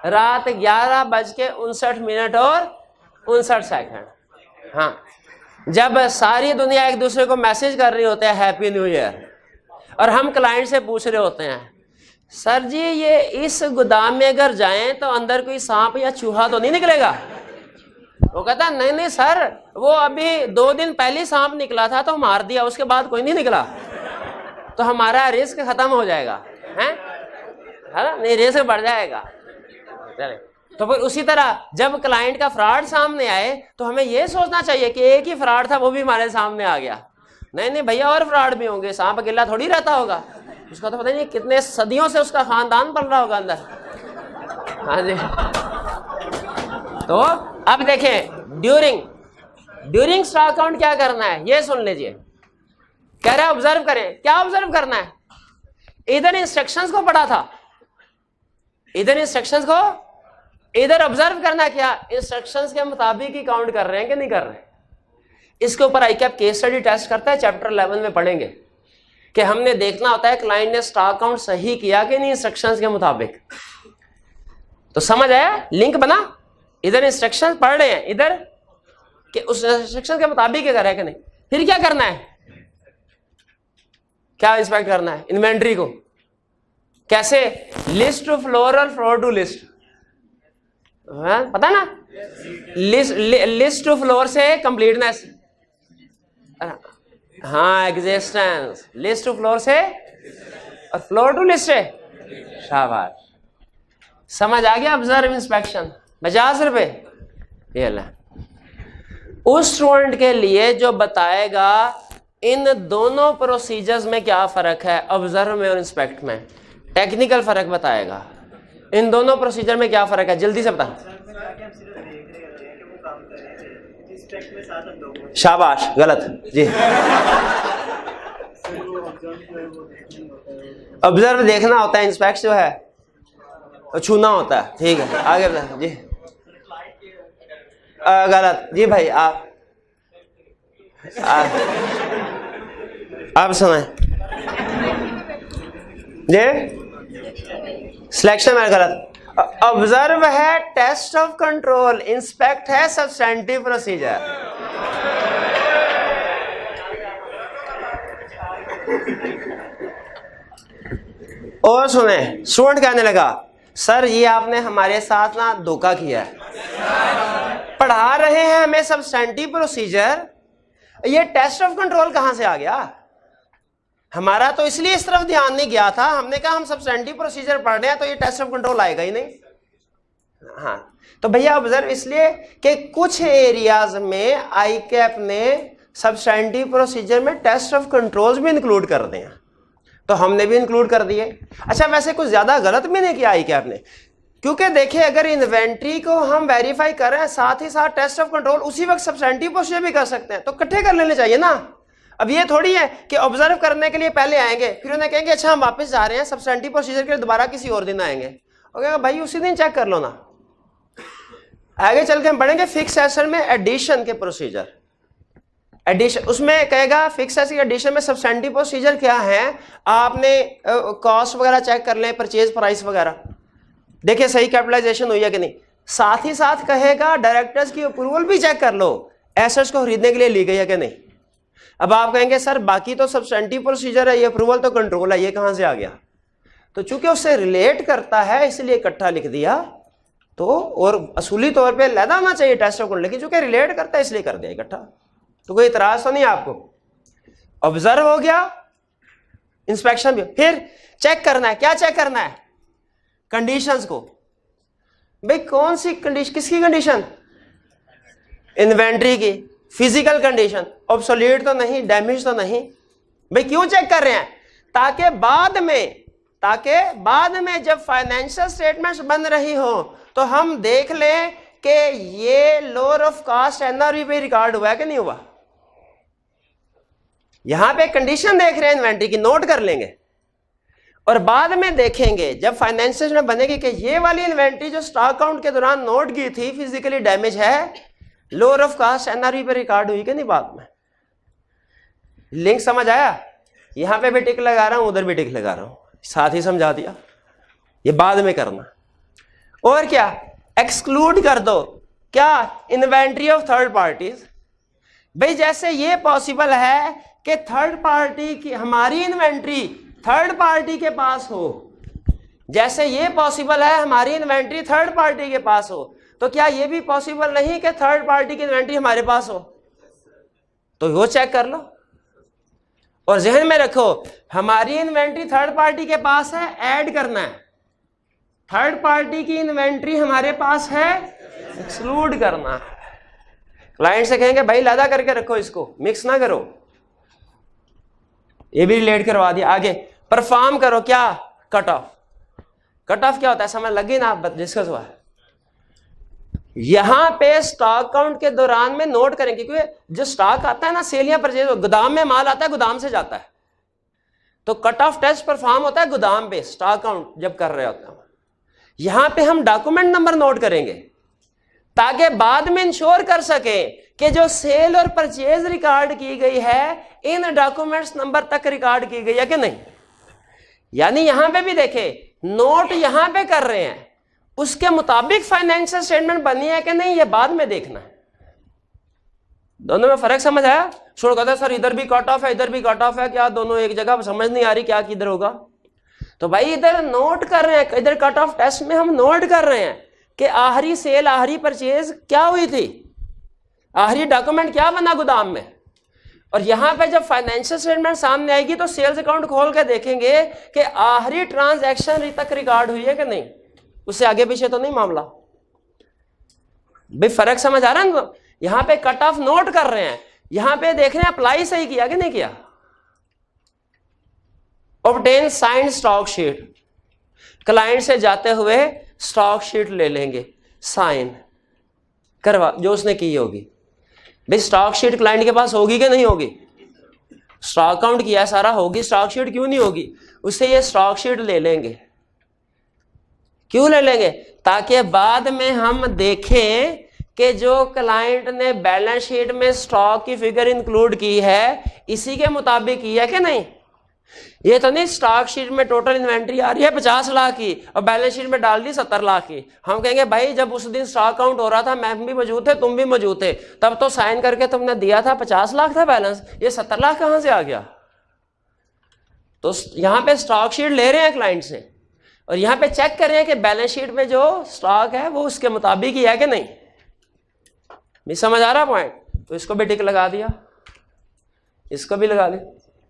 S2: रात 11:59 और 59 हाँ, जब सारी दुनिया एक दूसरे को मैसेज कर रही होते हैं हैप्पी न्यू ईयर, और हम क्लाइंट से पूछ रहे होते हैं, सर जी ये इस गोदाम में अगर जाएं तो अंदर कोई सांप या चूहा तो नहीं निकलेगा? वो कहता नहीं नहीं सर, वो अभी 2 दिन पहले सांप निकला था तो मार दिया, उसके बाद कोई नहीं निकला, तो हमारा रिस्क खत्म हो जाएगा, है ना? नहीं, रिस्क बढ़ जाएगा। चले, तो फिर उसी तरह जब क्लाइंट का फ्रॉड सामने आए तो हमें यह सोचना चाहिए कि एक ही फ्रॉड था, वो भी हमारे सामने आ गया। नहीं नहीं भैया, और फ्रॉड भी होंगे, सांप अकेला थोड़ी रहता होगा, उसका तो पता नहीं कितने सदियों से उसका खानदान पल रहा होगा अंदर। हाँ जी। तो अब देखें, ड्यूरिंग स्टॉक काउंट क्या करना है, ये सुन लीजिए। कह रहा है ऑब्जर्व करें। क्या ऑब्जर्व करना है? इधर इंस्ट्रक्शंस को पढ़ा था, इधर इंस्ट्रक्शंस को, इधर ऑब्जर्व करना क्या, इंस्ट्रक्शंस के मुताबिक ही काउंट कर रहे हैं कि नहीं कर रहे हैं। इसके ऊपर आईकैप केस स्टडी टेस्ट करता है, चैप्टर 11 में पढ़ेंगे कि हमने देखना होता है क्लाइंट ने स्टॉक काउंट सही किया कि नहीं इंस्ट्रक्शंस के मुताबिक। तो समझ आया, लिंक बना। इधर इंस्ट्रक्शंस पढ़ रहे हैं, इधर कि उस इंस्ट्रक्शन के मुताबिक कर रहा है कि नहीं। फिर क्या करना है, क्या इंस्पेक्ट करना है? इन्वेंट्री को कैसे, लिस्ट टू फ्लोर और फ्लोर टू लिस्ट, पता ना? लिस्ट टू फ्लोर से कंप्लीटनेस, हाँ एग्जिस्टेंस, लिस्ट टू फ्लोर से और फ्लोर टू लिस्ट से, शाबाश, समझ आ गया। ऑब्जर्व इंस्पेक्शन 50 रुपए, ये ला। उस स्टूडेंट के लिए जो बताएगा इन दोनों प्रोसीजर्स में क्या फर्क है, ऑब्जर्व में और इंस्पेक्ट में, टेक्निकल फर्क बताएगा। इन दोनों प्रोसीजर में क्या फर्क है, जल्दी से बता। शाबाश, गलत जी। ऑब्जर्व देखना होता है, इंस्पेक्ट जो है छूना होता है। ठीक है, आगे बता जी। गलत जी भाई, आप सुनाए जी। सिलेक्शन में गलत। ऑब्जर्व है टेस्ट ऑफ कंट्रोल, इंस्पेक्ट है सब्सटेंटिव प्रोसीजर। और सुने, स्टूडेंट कहने लगा सर ये आपने हमारे साथ ना धोखा किया है, पढ़ा रहे हैं हमें सब्सटेंटिव प्रोसीजर, ये टेस्ट ऑफ कंट्रोल कहां से आ गया? हमारा तो इसलिए इस तरफ ध्यान नहीं गया था, हमने कहा हम सब्सटेंटिव प्रोसीजर पढ़ रहे हैं तो ये टेस्ट ऑफ कंट्रोल आएगा ही नहीं। हाँ, तो भैया ऑब्जर्व इसलिए कि कुछ एरियाज में आईकैप ने सब्सटेंटिव प्रोसीजर में टेस्ट ऑफ कंट्रोल्स भी इंक्लूड कर दिए, तो हमने भी इंक्लूड कर दिए। अच्छा, वैसे कुछ ज्यादा गलत भी नहीं किया आईकैप ने, क्योंकि देखिए अगर इन्वेंट्री को हम वेरीफाई कर रहे हैं साथ ही साथ टेस्ट ऑफ कंट्रोल उसी वक्त सब्सटेंटिव प्रोसीजर भी कर सकते हैं, तो इकट्ठे कर लेने चाहिए ना। अब ये थोड़ी है कि ऑब्जर्व करने के लिए पहले आएंगे फिर उन्हें कहेंगे अच्छा हम वापस जा रहे हैं सब्सटेंटिव प्रोसीजर के लिए, दोबारा किसी और दिन आएंगे। ओके भाई, उसी दिन चेक कर लो ना। आगे चल के हम पढ़ेंगे फिक्स एसेट में एडिशन के प्रोसीजर। एडिशन, उसमें कहेगा फिक्स एसेट एडिशन में सब्सटेंटिव प्रोसीजर क्या है, आपने कॉस्ट वगैरह चेक कर लें, परचेज प्राइस वगैरह, देखिए सही कैपिटलाइजेशन हुई है कि नहीं। साथ ही साथ कहेगा डायरेक्टर्स की अप्रूवल भी चेक कर लो, एसेट्स को खरीदने के लिए ली गई है कि नहीं। अब आप कहेंगे सर बाकी तो सब्सटेंटिव प्रोसीजर है, ये अप्रूवल तो कंट्रोल है, ये कहां से आ गया? तो चूंकि उससे रिलेट करता है इसलिए इकट्ठा लिख दिया, तो और असूली तौर पे लहदा होना चाहिए टेस्ट ऑफ कंट्रोल, लेकिन चूंकि रिलेट करता है इसलिए कर दिया इकट्ठा। तो कोई इतराज तो नहीं आपको? ऑब्जर्व हो गया, इंस्पेक्शन भी। फिर चेक करना है, क्या चेक करना है? कंडीशंस को। भाई कौन सी कंडीशन, किसकी कंडीशन? इन्वेंट्री की। फिजिकल कंडीशन, ऑब्सोलीट तो नहीं, डैमेज तो नहीं। भाई क्यों चेक कर रहे हैं? ताकि बाद में जब फाइनेंशियल स्टेटमेंट्स बन रही हो तो हम देख लें कि ये लोअर ऑफ कास्ट एनआरवी पे रिकॉर्ड हुआ है कि नहीं हुआ। यहां पे कंडीशन देख रहे हैं इन्वेंट्री की, नोट कर लेंगे और बाद में देखेंगे जब फाइनेंशियल में बनेगी कि ये वाली इन्वेंट्री जो स्टॉक काउंट के दौरान नोट की थी फिजिकली डैमेज है, लोअर ऑफ कास्ट एनआरवी पे रिकॉर्ड हुई कि नहीं बाद में। लिंक समझ आया? यहां पे भी टिक लगा रहा हूं, उधर भी टिक लगा रहा हूं, साथ ही समझा दिया। ये बाद में करना। और क्या, एक्सक्लूड कर दो, क्या? Inventory of third parties. भाई जैसे ये पॉसिबल है कि थर्ड पार्टी की हमारी इन्वेंट्री थर्ड पार्टी के पास हो, जैसे ये पॉसिबल है हमारी इन्वेंट्री थर्ड पार्टी के पास हो, तो क्या ये भी पॉसिबल नहीं कि थर्ड पार्टी की इन्वेंट्री हमारे पास हो? तो वो चेक कर लो और जहन में रखो, हमारी इन्वेंट्री थर्ड पार्टी के पास है, ऐड करना है। थर्ड पार्टी की इन्वेंट्री हमारे पास है, एक्सक्लूड करना। क्लाइंट से कहेंगे भाई लदा करके रखो, इसको मिक्स ना करो। ये भी रिलेट करवा दिया। आगे परफॉर्म करो क्या? Cut off. कट ऑफ क्या होता है समझ लगी ना? आप डिस्कस हुआ है। यहां पे स्टॉक काउंट के दौरान में नोट करेंगे, क्योंकि जो स्टॉक आता है ना सेल या परचेज, गोदाम में माल आता है, गोदाम से जाता है, तो कट ऑफ टेस्ट परफॉर्म होता है गोदाम पे स्टॉक काउंट जब कर रहे होते हैं। यहां पे हम डॉक्यूमेंट नंबर नोट करेंगे ताकि बाद में इंश्योर कर सके कि जो सेल और परचेज रिकॉर्ड की गई है इन डॉक्यूमेंट्स नंबर तक रिकॉर्ड की गई है कि नहीं। यानी यहां पे भी देखें, नोट यहां पे कर रहे हैं, उसके मुताबिक फाइनेंशियल स्टेटमेंट बनी है कि नहीं, ये बाद में देखना है। दोनों में फर्क समझ आया? छोड़ कहते सर इधर भी कट ऑफ है इधर भी कट ऑफ है, क्या दोनों एक जगह, समझ नहीं आ रही क्या किधर होगा। तो भाई इधर नोट कर रहे हैं, इधर कट ऑफ टेस्ट में हम नोट कर रहे हैं कि आखिरी सेल आखिरी परचेज क्या हुई थी, आखिरी डॉक्यूमेंट क्या बना गोदाम में। और यहां पे जब फाइनेंशियल स्टेटमेंट सामने आएगी तो सेल्स अकाउंट खोल के देखेंगे कि आखिरी ट्रांजैक्शन तक रिकॉर्ड हुई है कि नहीं, उससे आगे पीछे तो नहीं मामला। भाई फर्क समझ आ रहा है ना? यहां पे कट ऑफ नोट कर रहे हैं, यहां पे देख रहे हैं अप्लाई सही किया कि नहीं किया। Obtain signed stock sheet, client से जाते हुए स्टॉक शीट ले लेंगे, साइन करवा जो उसने की होगी। भाई स्टॉक शीट क्लाइंट के पास होगी कि नहीं होगी? स्टॉक काउंट किया सारा, होगी। स्टॉक शीट क्यों नहीं होगी? उससे ये स्टॉक शीट ले लेंगे। क्यों ले लेंगे? ताकि बाद में हम देखें कि जो क्लाइंट ने बैलेंस शीट में स्टॉक की फिगर इंक्लूड की है इसी के मुताबिक की है कि नहीं। ये तो नहीं स्टॉक शीट में टोटल इन्वेंट्री आ रही है 50 लाख की और बैलेंस शीट में डाल दी 70 लाख की। हम कहेंगे भाई जब उस दिन स्टॉक काउंट हो रहा था मैं भी मौजूद थे, तुम भी मौजूद थे, तब तो साइन करके तुमने दिया था 50 लाख था बैलेंस, ये 70 लाख कहां से आ गया? तो यहां पे स्टॉक शीट ले रहे हैं क्लाइंट से और यहां पे चेक कर रहे हैं कि बैलेंस शीट में जो स्टॉक है वो उसके मुताबिक ही है कि नहीं। नहीं समझ आ रहा पॉइंट? तो इसको भी टिक लगा दिया, इसको भी लगा दे।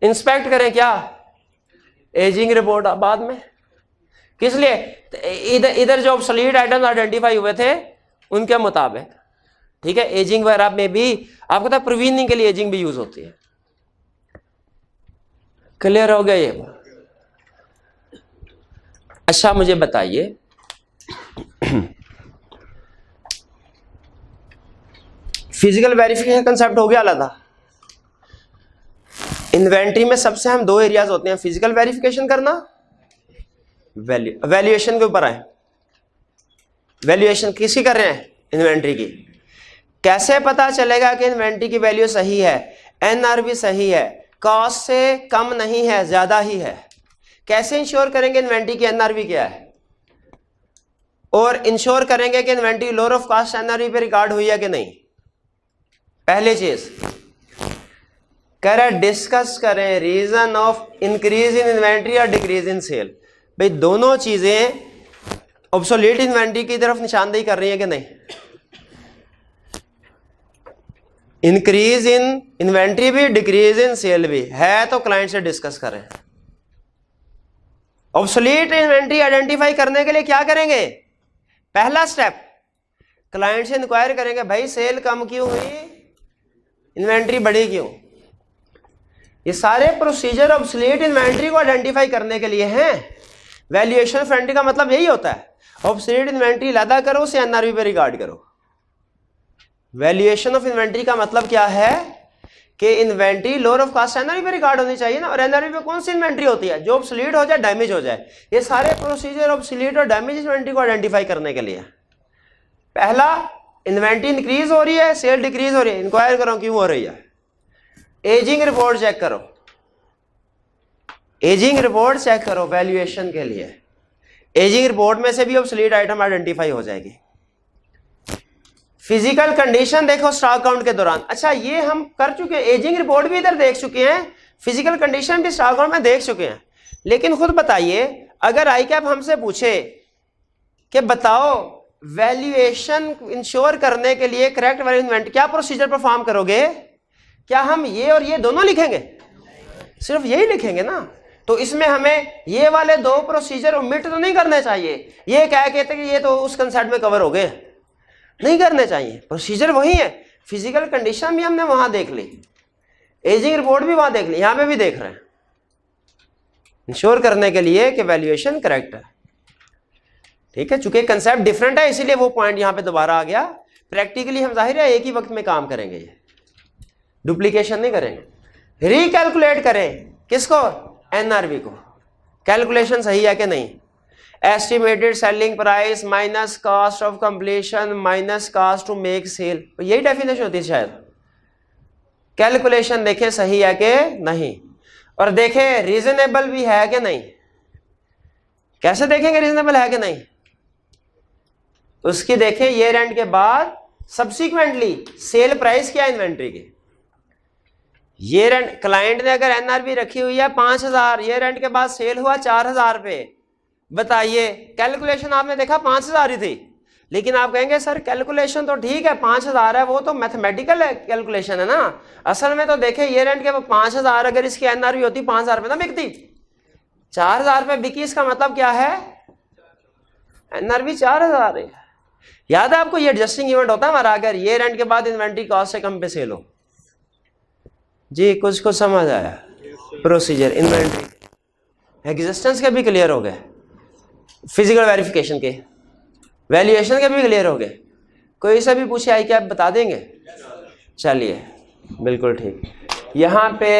S2: इंस्पेक्ट करें क्या? एजिंग रिपोर्ट बाद में। किस लिए? इधर जो ऑब्सोलीट आइटम आइडेंटिफाई हुए थे उनके मुताबिक, ठीक है। एजिंग वगैरह में भी आपको पता है प्रोविजनिंग के लिए एजिंग भी यूज होती है। क्लियर हो गया ये? अच्छा मुझे बताइए फिजिकल वेरिफिकेशन कंसेप्ट हो गया अलग। इन्वेंट्री में सबसे हम दो एरियाज होते हैं, फिजिकल वेरिफिकेशन करना, वैल्यूएशन के ऊपर आए। वैल्यूएशन किसी कर रहे हैं? इन्वेंट्री की। कैसे पता चलेगा कि इन्वेंट्री की वैल्यू सही है, एनआरवी सही है, कॉस्ट से कम नहीं है ज्यादा ही है? कैसे इंश्योर करेंगे इन्वेंट्री की एनआरवी क्या है, और इंश्योर करेंगे कि inventory lower of cost NRV पे रिकॉर्ड हुई है कि नहीं? पहली चीज कह रहा है डिस्कस करें reason of increase in inventory और डिक्रीज इन सेल। भाई दोनों चीजें ऑब्सोलीट इन्वेंट्री की तरफ निशानदेही कर रही है कि नहीं? इंक्रीज इन इन्वेंट्री भी डिक्रीज इन सेल भी है, तो क्लाइंट से डिस्कस करें। ऑब्सोलीट इन्वेंट्री आइडेंटिफाई करने के लिए क्या करेंगे? पहला स्टेप क्लाइंट से इंक्वायर करेंगे भाई सेल कम क्यों हुई, इन्वेंट्री बढ़ी क्यों। ये सारे प्रोसीजर ऑब्सोलीट इन्वेंट्री को आइडेंटिफाई करने के लिए हैं। वैल्यूएशन ऑफ इन्वेंट्री का मतलब यही होता है, ऑब्सोलीट इन्वेंट्री लदा करो उसे एनआरवी पे रिकॉर्ड करो। वैल्यूएशन ऑफ इन्वेंट्री का मतलब क्या है कि inventory lower of cost NRV पे रिकॉर्ड होनी चाहिए ना, और एनआरवी पे कौन सी इन्वेंट्री होती है? जो ऑब्सोलीट हो जाए, डैमेज हो जाए। ये सारे प्रोसीजर ऑब्सोलीट और डैमेज इन्वेंट्री को आइडेंटिफाई करने के लिए। पहला, इन्वेंट्री इंक्रीज हो रही है, सेल डिक्रीज हो रही है, इंक्वायर करो क्यों हो रही है। एजिंग रिपोर्ट चेक करो, एजिंग रिपोर्ट चेक करो वैल्यूएशन के लिए। एजिंग रिपोर्ट में से भी ऑब्सोलीट आइटम आइडेंटिफाई हो जाएगी। फिजिकल कंडीशन देखो स्टॉक काउंट के दौरान। अच्छा ये हम कर चुके हैं, एजिंग रिपोर्ट भी इधर देख चुके हैं, फिजिकल कंडीशन भी स्टॉक काउंट में देख चुके हैं। लेकिन खुद बताइए, अगर ICAP हमसे पूछे कि बताओ वैल्यूएशन इंश्योर करने के लिए करेक्ट वैल्यू इन्वेंट क्या प्रोसीजर परफॉर्म करोगे, क्या हम ये और ये दोनों लिखेंगे? सिर्फ यही लिखेंगे ना। तो इसमें हमें ये वाले दो प्रोसीजर ओमिट तो नहीं करने चाहिए, ये क्या कहते हैं कि ये तो उस कंसेप्ट में कवर हो गए, नहीं करने चाहिए। प्रोसीजर वही है, फिजिकल कंडीशन भी हमने वहां देख ली, एजिंग रिपोर्ट भी वहां देख ली, यहां पे भी देख रहे हैं, इंश्योर करने के लिए कि वैल्यूएशन करेक्ट है। ठीक है, चूंकि कंसेप्ट डिफरेंट है इसीलिए वो पॉइंट यहां पे दोबारा आ गया। प्रैक्टिकली हम जाहिर है एक ही वक्त में काम करेंगे, ये डुप्लीकेशन नहीं करेंगे। रिकैलकुलेट करें किसको? NRV को। कैलकुलेशन सही है कि नहीं? Estimated selling price minus cost of completion minus cost to make sale, यही डेफिनेशन होती है शायद। कैलकुलेशन देखें सही है कि नहीं, और देखें रीजनेबल भी है कि नहीं। कैसे देखेंगे रीजनेबल है कि नहीं? उसकी देखें ईयर एंड के बाद सब्सिक्वेंटली सेल प्राइस क्या इन्वेंट्री की। ईयर एंड क्लाइंट ने अगर NRV रखी हुई है 5000, ईयर एंड के बाद सेल हुआ 4000 पे, बताइए कैलकुलेशन आपने देखा 5000 ही थी, लेकिन आप कहेंगे सर कैलकुलेशन तो ठीक है 5000 है, वो तो मैथमेटिकल कैलकुलेशन है ना। असल में तो देखें ईयर एंड के 5000 अगर इसकी NRV होती 5000 पे ना बिकती, 4000 पे बिकी, इसका मतलब क्या है? NRV 4000 है। याद है आपको ये एडजस्टिंग इवेंट होता है हमारा, अगर ईयर एंड के बाद इन्वेंट्री कॉस्ट से कम पे सेल हो। जी कुछ कुछ समझ आया? प्रोसीजर इन्वेंट्री एग्जिस्टेंस के भी क्लियर हो गए, फिजिकल वेरिफिकेशन के, वैल्यूएशन के भी क्लियर हो गए। कोई से भी पूछे आई क्या आप बता देंगे? चलिए बिल्कुल ठीक। यहाँ पे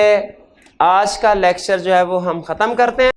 S2: आज का लेक्चर जो है वो हम ख़त्म करते हैं।